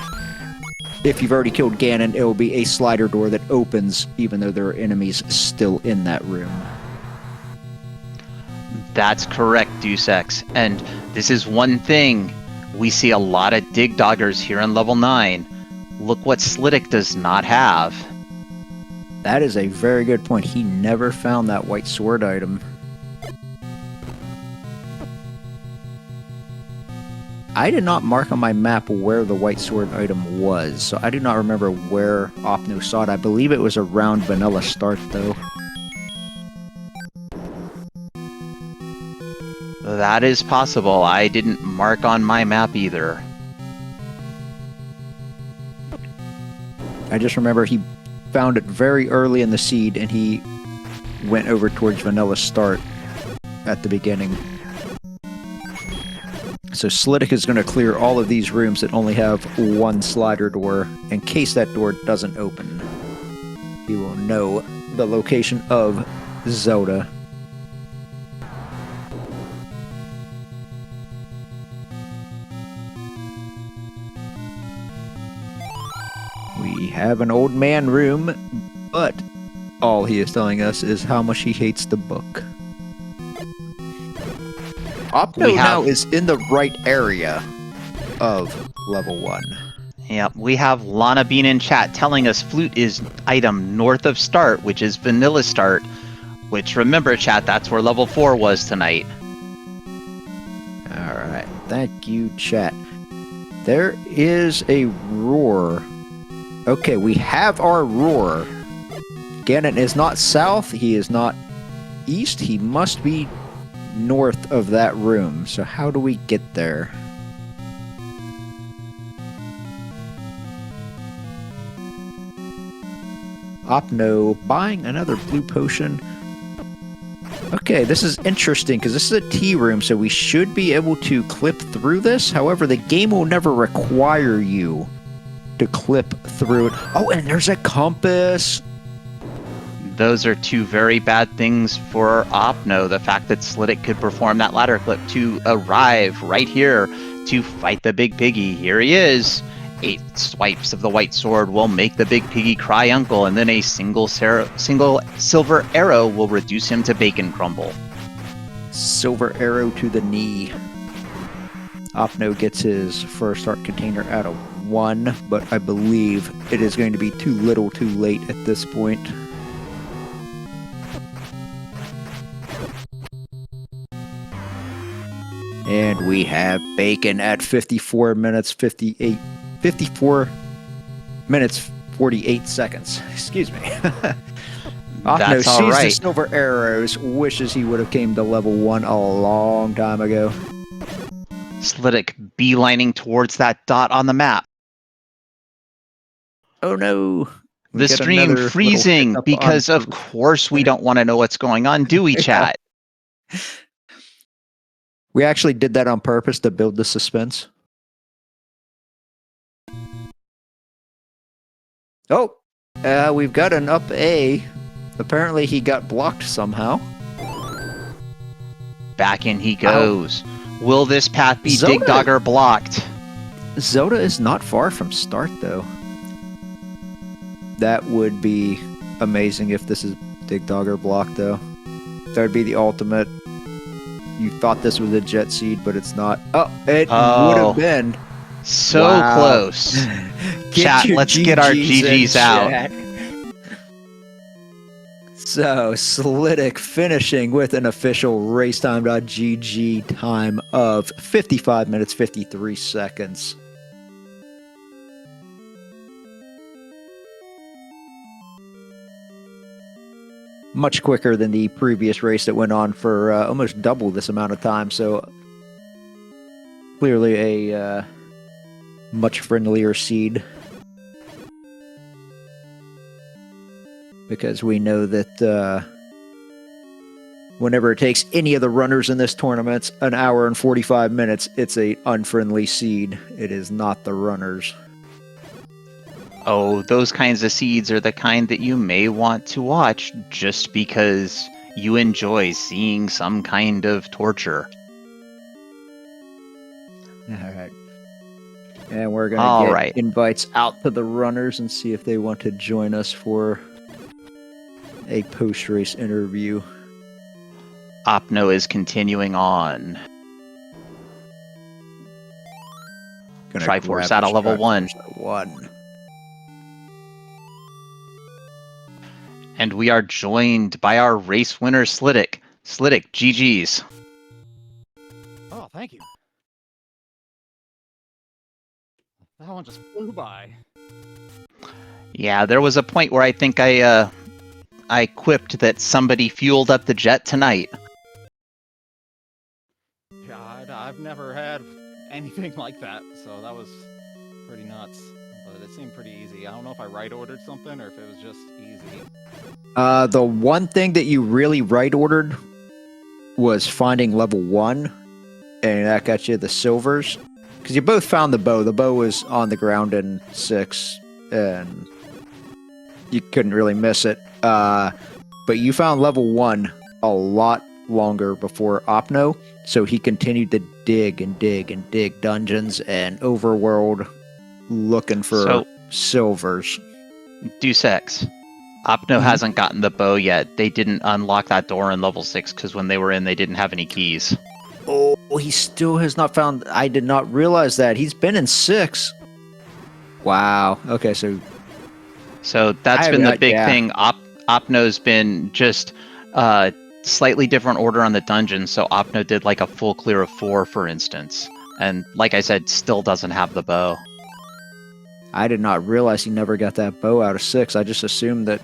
if you've already killed Ganon, it will be a slider door that opens even though there are enemies still in that room. That's correct, Deus Ex. And this is one thing. We see a lot of Digdoggers here in level 9. Look what Slidick does not have. That is a very good point. He never found that white sword item. I did not mark on my map where the white sword item was, so I do not remember where Opno saw it. I believe it was around Vanilla Start, though. That is possible. I didn't mark on my map either. I just remember he found it very early in the seed, and he went over towards Vanilla Start at the beginning. So Slidick is going to clear all of these rooms that only have one slider door. In case that door doesn't open, he will know the location of Zelda. We have an old man room, but all he is telling us is how much he hates the book. Opno now is in the right area of level 1. Yeah, we have Lana Bean in chat telling us flute is item north of start, which is Vanilla Start, which, remember, chat, that's where level 4 was tonight. Alright, thank you, chat. There is a roar. Okay, we have our roar. Ganon is not south, he is not east, he must be north of that room. So how do we get there? Opno buying another blue potion. Okay, this is interesting because this is a tea room, so we should be able to clip through this. However, the game will never require you to clip through it. Oh, and there's a compass. Those are two very bad things for Opno. The fact that Slidick could perform that ladder clip to arrive right here to fight the big piggy. Here he is. 8 swipes of the white sword will make the big piggy cry uncle, and then a single silver arrow will reduce him to bacon crumble. Silver arrow to the knee. Opno gets his first heart container out of 1, but I believe it is going to be too little too late at this point. And we have bacon at 54 minutes 48 seconds. Excuse me. Opno sees the silver arrows, wishes he would have came to level 1 a long time ago. Slidick beelining towards that dot on the map. Oh no. The stream freezing because of course we don't want to know what's going on, do we, chat? We actually did that on purpose to build the suspense. Oh, we've got an up A. Apparently he got blocked somehow. Back in he goes. Will this path be Zelda. Dig Dogger blocked? Zelda is not far from start, though. That would be amazing if this is Dig Dogger blocked, though. That would be the ultimate. You thought this was a jet seed, but it's not. Oh, it would have been. So close. Chat, let's get our GGs out. So, Slidick finishing with an official racetime.gg time of 55 minutes, 53 seconds. Much quicker than the previous race that went on for almost double this amount of time, so clearly a much friendlier seed. Because we know that whenever it takes any of the runners in this tournament an hour and 45 minutes, it's a unfriendly seed. It is not the runners. Oh, those kinds of seeds are the kind that you may want to watch just because you enjoy seeing some kind of torture. Alright. And we're going to get invites out to the runners and see if they want to join us for a post-race interview. Opno is continuing on. Triforce out of level 1. And we are joined by our race winner, Slidick. Slidick, GG's. Oh, thank you. That one just flew by. Yeah, there was a point where I think I quipped that somebody fueled up the jet tonight. Yeah, I've never had anything like that, so that was pretty nuts. But it seemed pretty easy. I don't know if I right ordered something or if it was just easy. The one thing that you really right ordered was finding level 1, and that got you the silvers. Because you both found the bow. The bow was on the ground in 6, and you couldn't really miss it. But you found level 1 a lot longer before Opno, so he continued to dig and dig and dig dungeons and overworld looking for silvers. Deus Ex. Opno hasn't gotten the bow yet. They didn't unlock that door in level 6 because when they were in, they didn't have any keys. Oh, he still has not found... I did not realize that. He's been in 6. Wow. Okay, so that's been the big thing. Opno's been just slightly different order on the dungeon, so Opno did like a full clear of 4, for instance. And like I said, still doesn't have the bow. I did not realize he never got that bow out of 6. I just assumed that...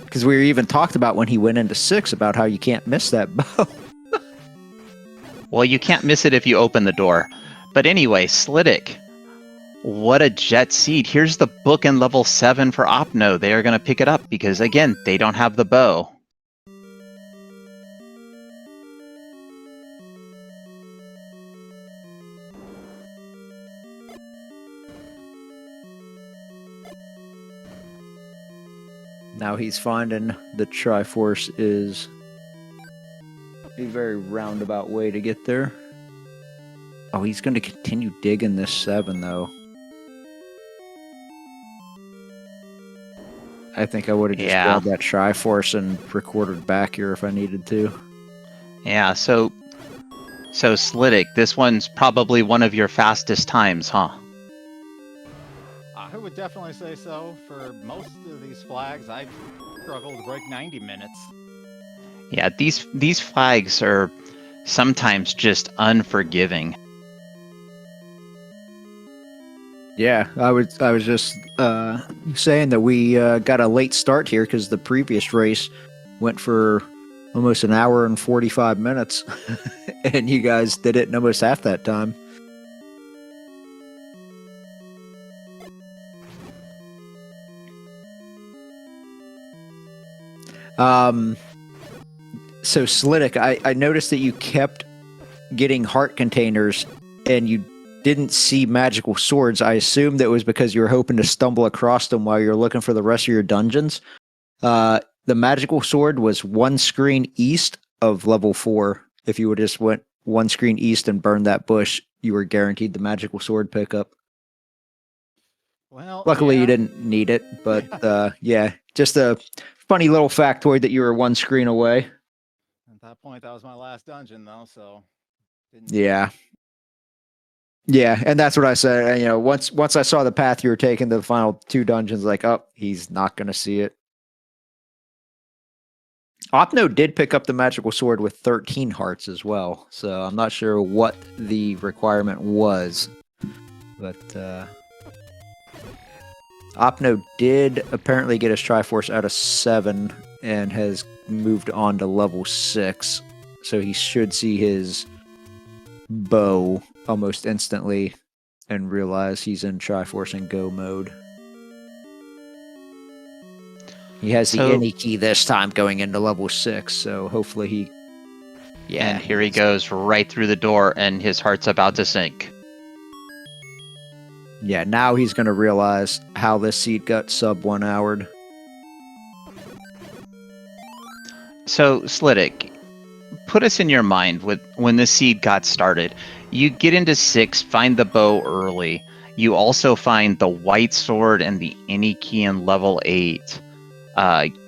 Because we even talked about when he went into 6 about how you can't miss that bow. Well, you can't miss it if you open the door. But anyway, Slidick. What a jet seed. Here's the book in level 7 for Opno. They are going to pick it up because, again, they don't have the bow. Now he's finding the Triforce is a very roundabout way to get there. Oh, he's going to continue digging this 7, though. I think I would have just grabbed that Triforce and recorded back here if I needed to. Yeah, so Slidick, this one's probably one of your fastest times, huh? I would definitely say so. For most of these flags, I struggled to break 90 minutes. Yeah, these flags are sometimes just unforgiving. Yeah, I was just saying that we got a late start here because the previous race went for almost an hour and 45 minutes, and you guys did it in almost half that time. So Slidick, I noticed that you kept getting heart containers, and you didn't see magical swords. I assumed that was because you were hoping to stumble across them while you're looking for the rest of your dungeons. The magical sword was one screen east of level 4. If you would just went one screen east and burned that bush, you were guaranteed the magical sword pickup. Well, luckily you didn't need it, but yeah, just a funny little factoid that you were one screen away. At that point, that was my last dungeon, though, so... Yeah. Yeah, and that's what I said. You know, once I saw the path you were taking to the final 2 dungeons, like, oh, he's not going to see it. Opno did pick up the magical sword with 13 hearts as well, so I'm not sure what the requirement was. But Opno did apparently get his Triforce out of 7 and has moved on to level 6, so he should see his bow almost instantly and realize he's in Triforce and Go mode. He has the any key this time going into level 6, so hopefully he... Yeah, and here he goes right through the door, and his heart's about to sink. Yeah, now he's going to realize how this seed got sub 1 houred. So, Slidick, put us in your mind with when the seed got started. You get into 6, find the bow early. You also find the white sword and the any key in level 8.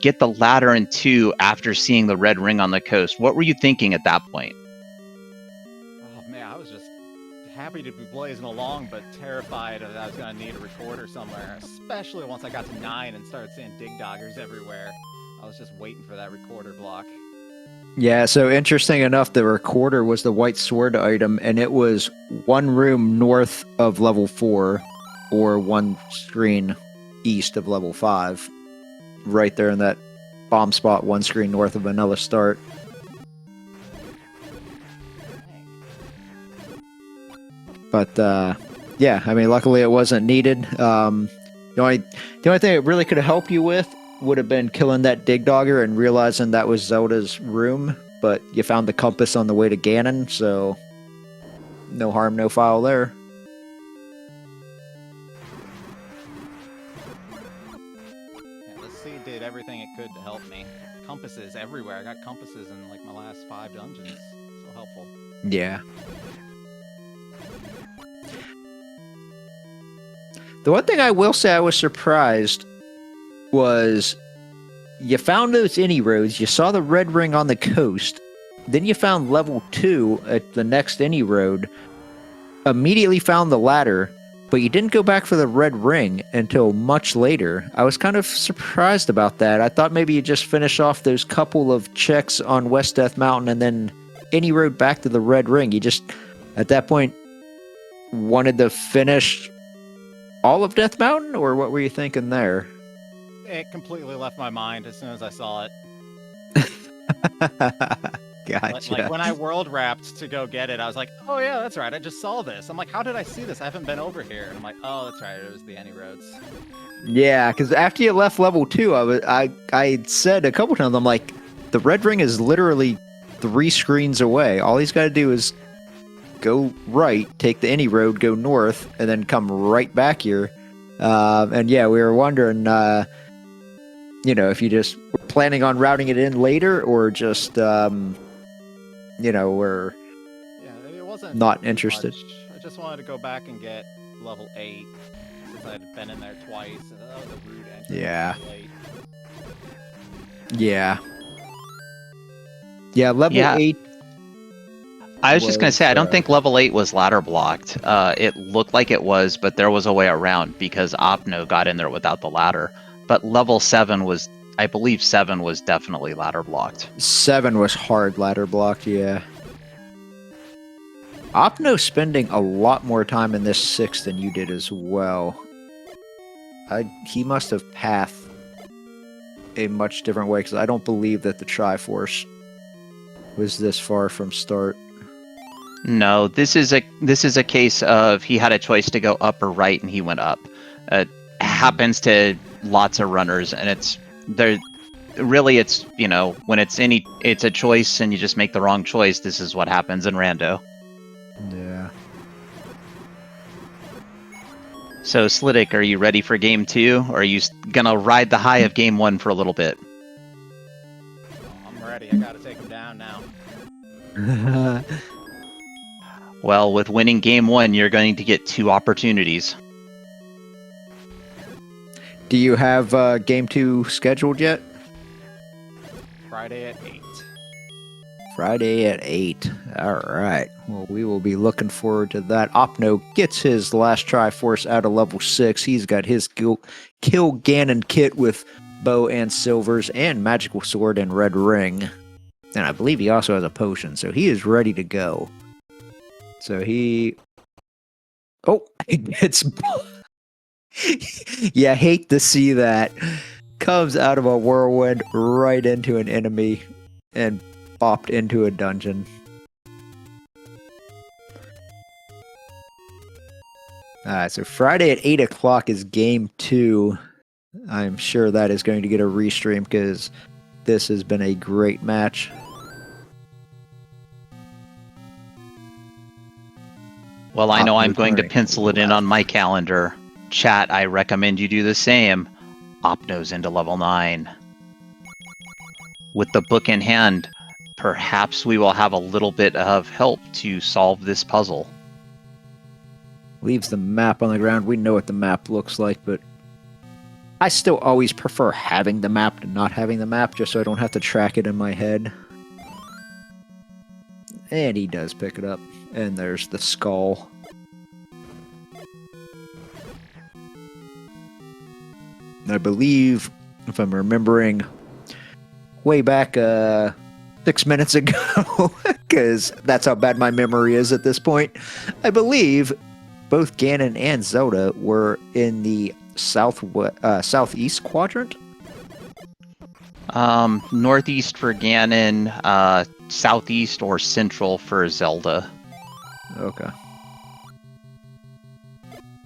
Get the ladder in 2 after seeing the red ring on the coast. What were you thinking at that point? Oh man, I was just happy to be blazing along, but terrified that I was going to need a recorder somewhere, especially once I got to 9 and started seeing dig doggers everywhere. I was just waiting for that recorder block. Yeah, so interesting enough, the recorder was the white sword item, and it was 1 room north of level 4, or 1 screen east of level 5. Right there in that bomb spot, 1 screen north of Vanilla Start. But, yeah, I mean, luckily it wasn't needed. The only thing it really could have helped you with would have been killing that dig dogger and realizing that was Zelda's room, but you found the compass on the way to Ganon, so no harm, no foul there. Yeah, this seed did everything it could to help me. Compasses everywhere. I got compasses in like my last 5 dungeons. So helpful. Yeah. The one thing I will say I was surprised was you found those any roads, you saw the red ring on the coast, then you found level 2 at the next any road, immediately found the ladder, but you didn't go back for the red ring until much later. I was kind of surprised about that. I thought maybe you just finish off those couple of checks on West Death Mountain and then any road back to the red ring. You just, at that point, wanted to finish all of Death Mountain, or what were you thinking there? It completely left my mind as soon as I saw it. Gotcha. Like when I world wrapped to go get it, I was like, oh yeah, that's right, I just saw this. I'm like, how did I see this? I haven't been over here. And I'm like, oh, that's right, it was the any roads. Yeah, because after you left level 2, I said a couple times, I'm like, the red ring is literally 3 screens away. All he's got to do is go right, take the any road, go north, and then come right back here. And yeah, we were wondering, if you just were planning on routing it in later, or just, we're Yeah, it wasn't not too interested. much. I just wanted to go back and get level 8 since I'd been in there twice. And that was a rude entry. Yeah. Late. Yeah. Yeah, level Yeah. 8. I was just going to say, I don't was, think level 8 was ladder blocked. It looked like it was, but there was a way around because Opno got in there without the ladder. But level 7 was, I believe 7 was definitely ladder blocked. 7 was hard ladder blocked, yeah. Opno spending a lot more time in this 6 than you did as well. He must have pathed a much different way, because I don't believe that the Triforce was this far from start. No, this is a case of he had a choice to go up or right, and he went up. It happens to lots of runners, and it's when it's a choice and you just make the wrong choice. This is what happens in Rando. Yeah. So Slidick, are you ready for game 2, or are you gonna ride the high of game 1 for a little bit? I'm ready. I gotta take him down now. Well, with winning game 1, you're going to get 2 opportunities. Do you have game 2 scheduled yet? Friday at 8. Friday at 8. All right. Well, we will be looking forward to that. Opno gets his last Triforce out of level 6. He's got his kill Ganon kit with bow and silvers and magical sword and red ring. And I believe he also has a potion, so he is ready to go. So he... Oh, it's... Yeah, hate to see that. Comes out of a whirlwind right into an enemy and bopped into a dungeon. Alright, so Friday at 8 o'clock is game 2. I'm sure that is going to get a restream because this has been a great match. Well, I know I'm going to pencil it in on my calendar. Chat, I recommend you do the same. Opno's into level 9. With the book in hand, perhaps we will have a little bit of help to solve this puzzle. Leaves the map on the ground. We know what the map looks like, but I still always prefer having the map to not having the map, just so I don't have to track it in my head. And he does pick it up. And there's the skull. I believe, if I'm remembering, way back 6 minutes ago, because that's how bad my memory is at this point, I believe both Ganon and Zelda were in the southeast quadrant. Northeast for Ganon, southeast or central for Zelda. Okay.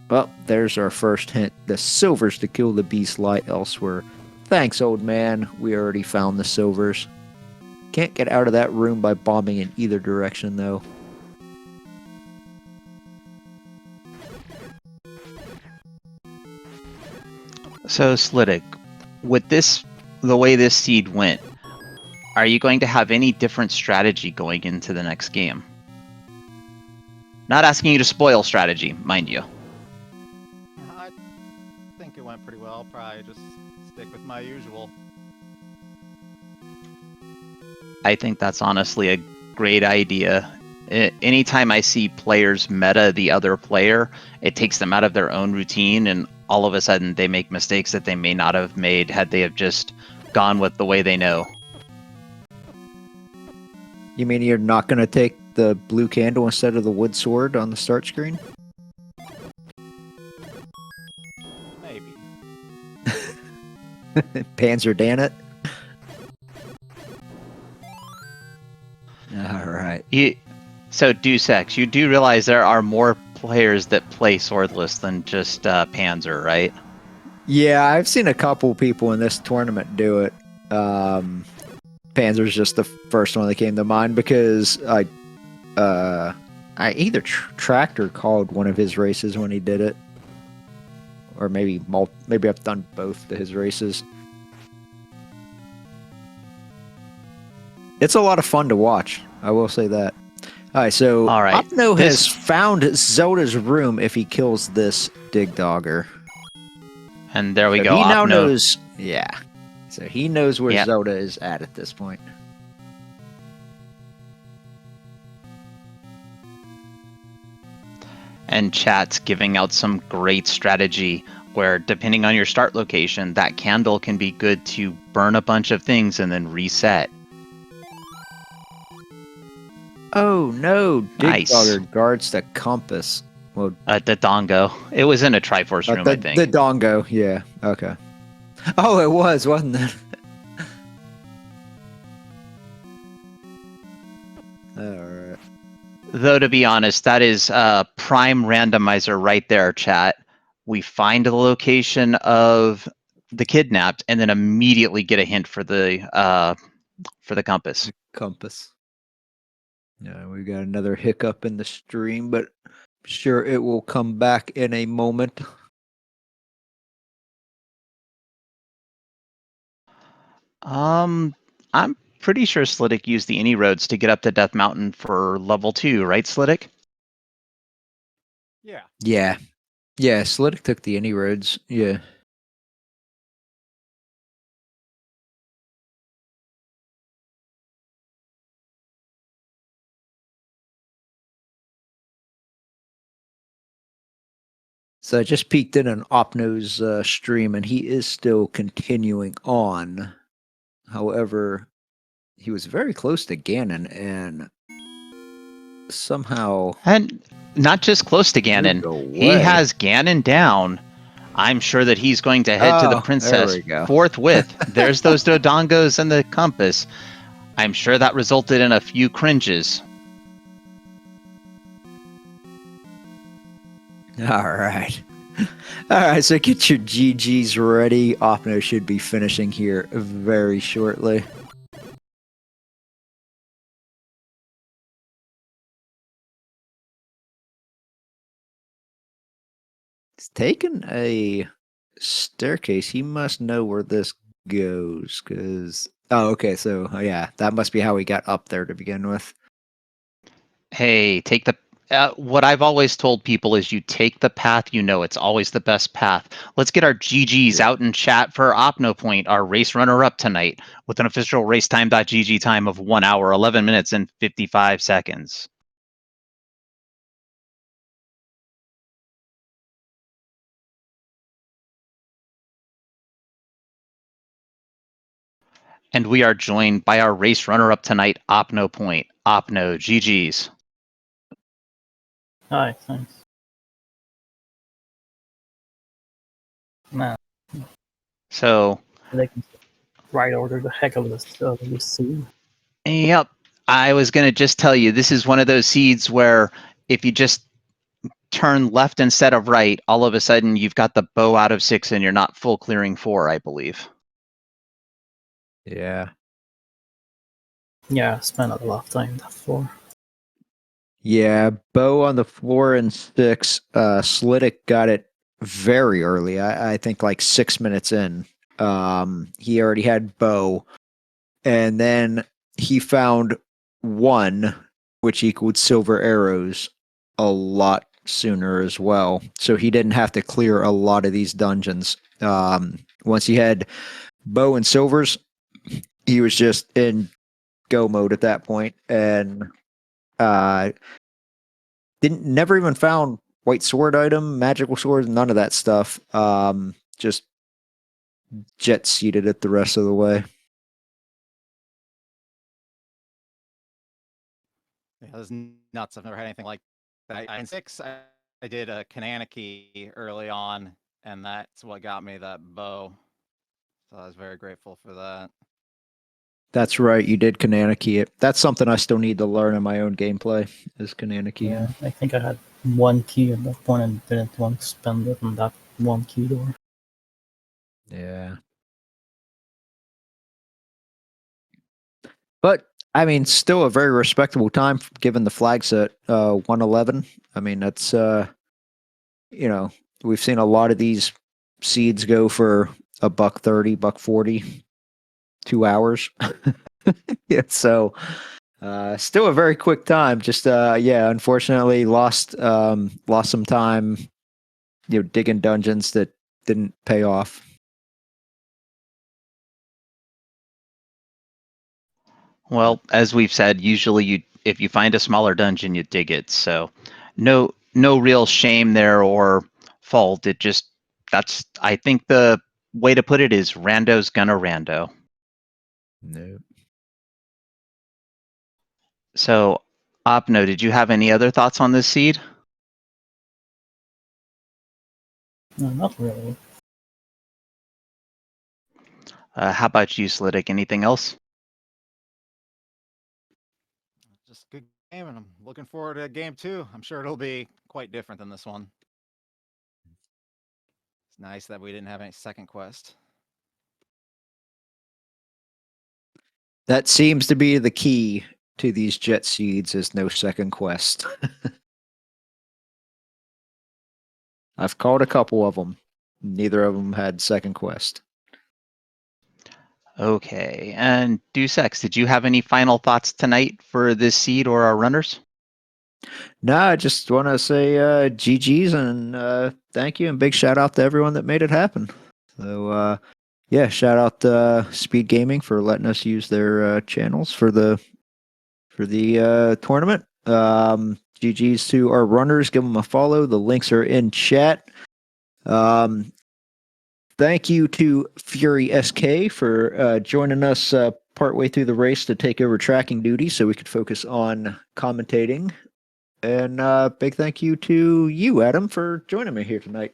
Well, there's our first hint. The silvers to kill the beast lie elsewhere. Thanks, old man. We already found the silvers. Can't get out of that room by bombing in either direction, though. So, Slidick, with the way this seed went, are you going to have any different strategy going into the next game? Not asking you to spoil strategy, mind you. I think it went pretty well. I'll probably just stick with my usual. I think that's honestly a great idea. Anytime I see players meta the other player, it takes them out of their own routine, and all of a sudden they make mistakes that they may not have made had they have just gone with the way they know. You mean you're not going to take the blue candle instead of the wood sword on the start screen? Maybe. Panzer Dan it? Alright. So, Deus Ex, you do realize there are more players that play swordless than just Panzer, right? Yeah, I've seen a couple people in this tournament do it. Panzer's just the first one that came to mind because I either tracked or called one of his races when he did it, or maybe I've done both of his races. It's a lot of fun to watch. I will say that. All right, so All right, Opno this- has found Zelda's room if he kills this Dig Dogger. And there we So go. he now Opno. knows. Yeah. So he knows where Yep. Zelda is at this point. And chat's giving out some great strategy where, depending on your start location, that candle can be good to burn a bunch of things and then reset. Oh no! Dig Nice. Dogger guards the compass. Well, The Dongo. It was in a Triforce room, I think. the Dongo. Yeah. Okay. Oh, it was, wasn't it? All right. Though, to be honest, that is prime randomizer right there, chat. We find the location of the kidnapped and then immediately get a hint for the compass. Compass. Yeah, we got another hiccup in the stream, but I'm sure it will come back in a moment. I'm pretty sure Slidick used the any roads to get up to Death Mountain for level 2, right, Slidick? Yeah. Yeah. Yeah, Slidick took the any roads. Yeah. So I just peeked in on Opno's stream, and he is still continuing on. However, he was very close to Ganon, and somehow And not just close to Ganon. moved He away. has Ganon down. I'm sure that he's going to head to the Oh, princess there we go. forthwith. There's those Dodongos and the compass. I'm sure that resulted in a few cringes. All right. All right, so get your GGs ready. Opno should be finishing here very shortly. He's taking a staircase. He must know where this goes, because... Oh, okay, so, yeah, that must be how he got up there to begin with. Hey, take the... what I've always told people is you take the path you know. It's always the best path. Let's get our GGs out in chat for OpnoPoint, our race runner-up tonight, with an official racetime.gg time of 1 hour, 11 minutes, and 55 seconds. And we are joined by our race runner-up tonight, OpnoPoint. Opno, GGs. Hi, thanks. Man, So, they can right order the heck of this scene. yep. I was going to just tell you, this is one of those seeds where if you just turn left instead of right, all of a sudden you've got the bow out of 6 and you're not full clearing 4, I believe. Yeah. Yeah, I spent a lot of time on that floor. Yeah, bow on the 4 and 6. Slidick got it very early. I think like 6 minutes in. He already had bow, and then he found 1, which equaled silver arrows, a lot sooner as well. So he didn't have to clear a lot of these dungeons. Once he had bow and silvers, he was just in go mode at that point, and never even found white sword item, magical sword, none of that stuff. Just jet seated it the rest of the way. Yeah, that was nuts. I've never had anything like that. In 6, I did a Kananaki early on, and that's what got me that bow. So I was very grateful for that. That's right, you did Kananaki it. That's something I still need to learn in my own gameplay, is Kananaki. Yeah, I think I had 1 key at that point and didn't want to spend it on that 1 key door. Yeah. But, I mean, still a very respectable time given the flag set, 111. I mean, that's, you know, we've seen a lot of these seeds go for $130, $140, 2 hours. Yeah, so still a very quick time. Just yeah, unfortunately lost some time, digging dungeons that didn't pay off. Well, as we've said, usually if you find a smaller dungeon, you dig it. So no real shame there or fault. That's I think the way to put it is rando's gonna rando. No. So Opno, did you have any other thoughts on this seed? No, not really. How about you, Slidick? Anything else? Just good game, and I'm looking forward to game 2. I'm sure it'll be quite different than this one. It's nice that we didn't have any second quest. That seems to be the key to these jet seeds, is no second quest. I've called a couple of them. Neither of them had second quest. Okay. And Deucex, did you have any final thoughts tonight for this seed or our runners? No, I just want to say GG's and thank you, and big shout out to everyone that made it happen. So yeah, shout out to Speed Gaming for letting us use their channels for the tournament. GG's to our runners. Give them a follow. The links are in chat. Thank you to Fury SK for joining us partway through the race to take over tracking duty so we could focus on commentating. And big thank you to you, Adam, for joining me here tonight.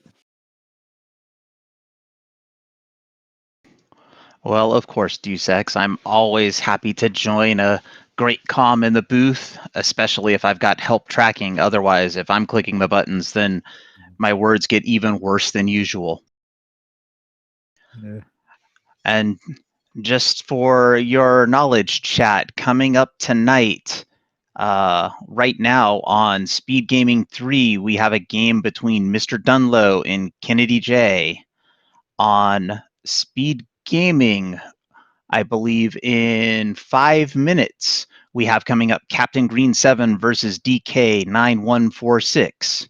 Well, of course, Deucex. I'm always happy to join a great comm in the booth, especially if I've got help tracking. Otherwise, if I'm clicking the buttons, then my words get even worse than usual. Yeah. And just for your knowledge, chat, coming up tonight, right now on Speed Gaming 3, we have a game between Mr. Dunlow and Kennedy J. On Speed Gaming, I believe in 5 minutes, we have coming up Captain Green 7 versus DK 9146.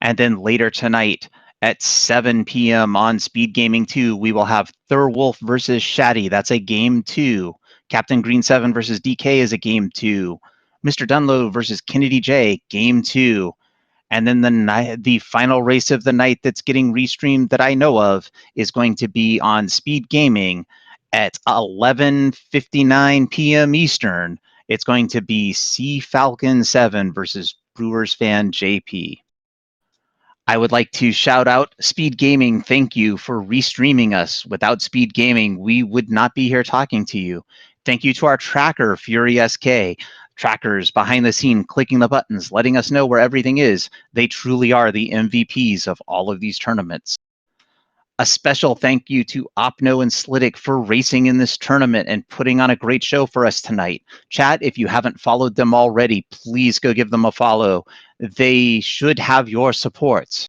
And then later tonight at 7 p.m. on Speed Gaming 2, we will have Thurwolf versus Shaddy. That's a game 2. Captain Green 7 versus DK is a game 2. Mr. Dunlow versus Kennedy J, game 2. And then the final race of the night that's getting restreamed that I know of is going to be on Speed Gaming at 11:59 p.m. Eastern. It's going to be Sea Falcon 7 versus Brewers fan JP. I would like to shout out Speed Gaming. Thank you for restreaming us. Without Speed Gaming, we would not be here talking to you. Thank you to our tracker, Fury SK. Trackers behind the scene, clicking the buttons, letting us know where everything is. They truly are the MVPs of all of these tournaments. A special thank you to Opno and Slidick for racing in this tournament and putting on a great show for us tonight. Chat, if you haven't followed them already, please go give them a follow. They should have your support.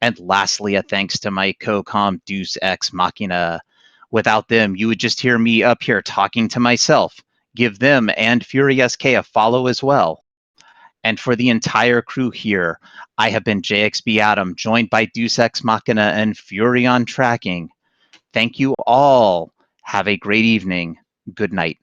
And lastly, a thanks to my co-com Deus Ex Machina. Without them, you would just hear me up here talking to myself. Give them and Fury SK a follow as well. And for the entire crew here, I have been JXB Adam, joined by Deus Ex Machina and Fury on Tracking. Thank you all. Have a great evening. Good night.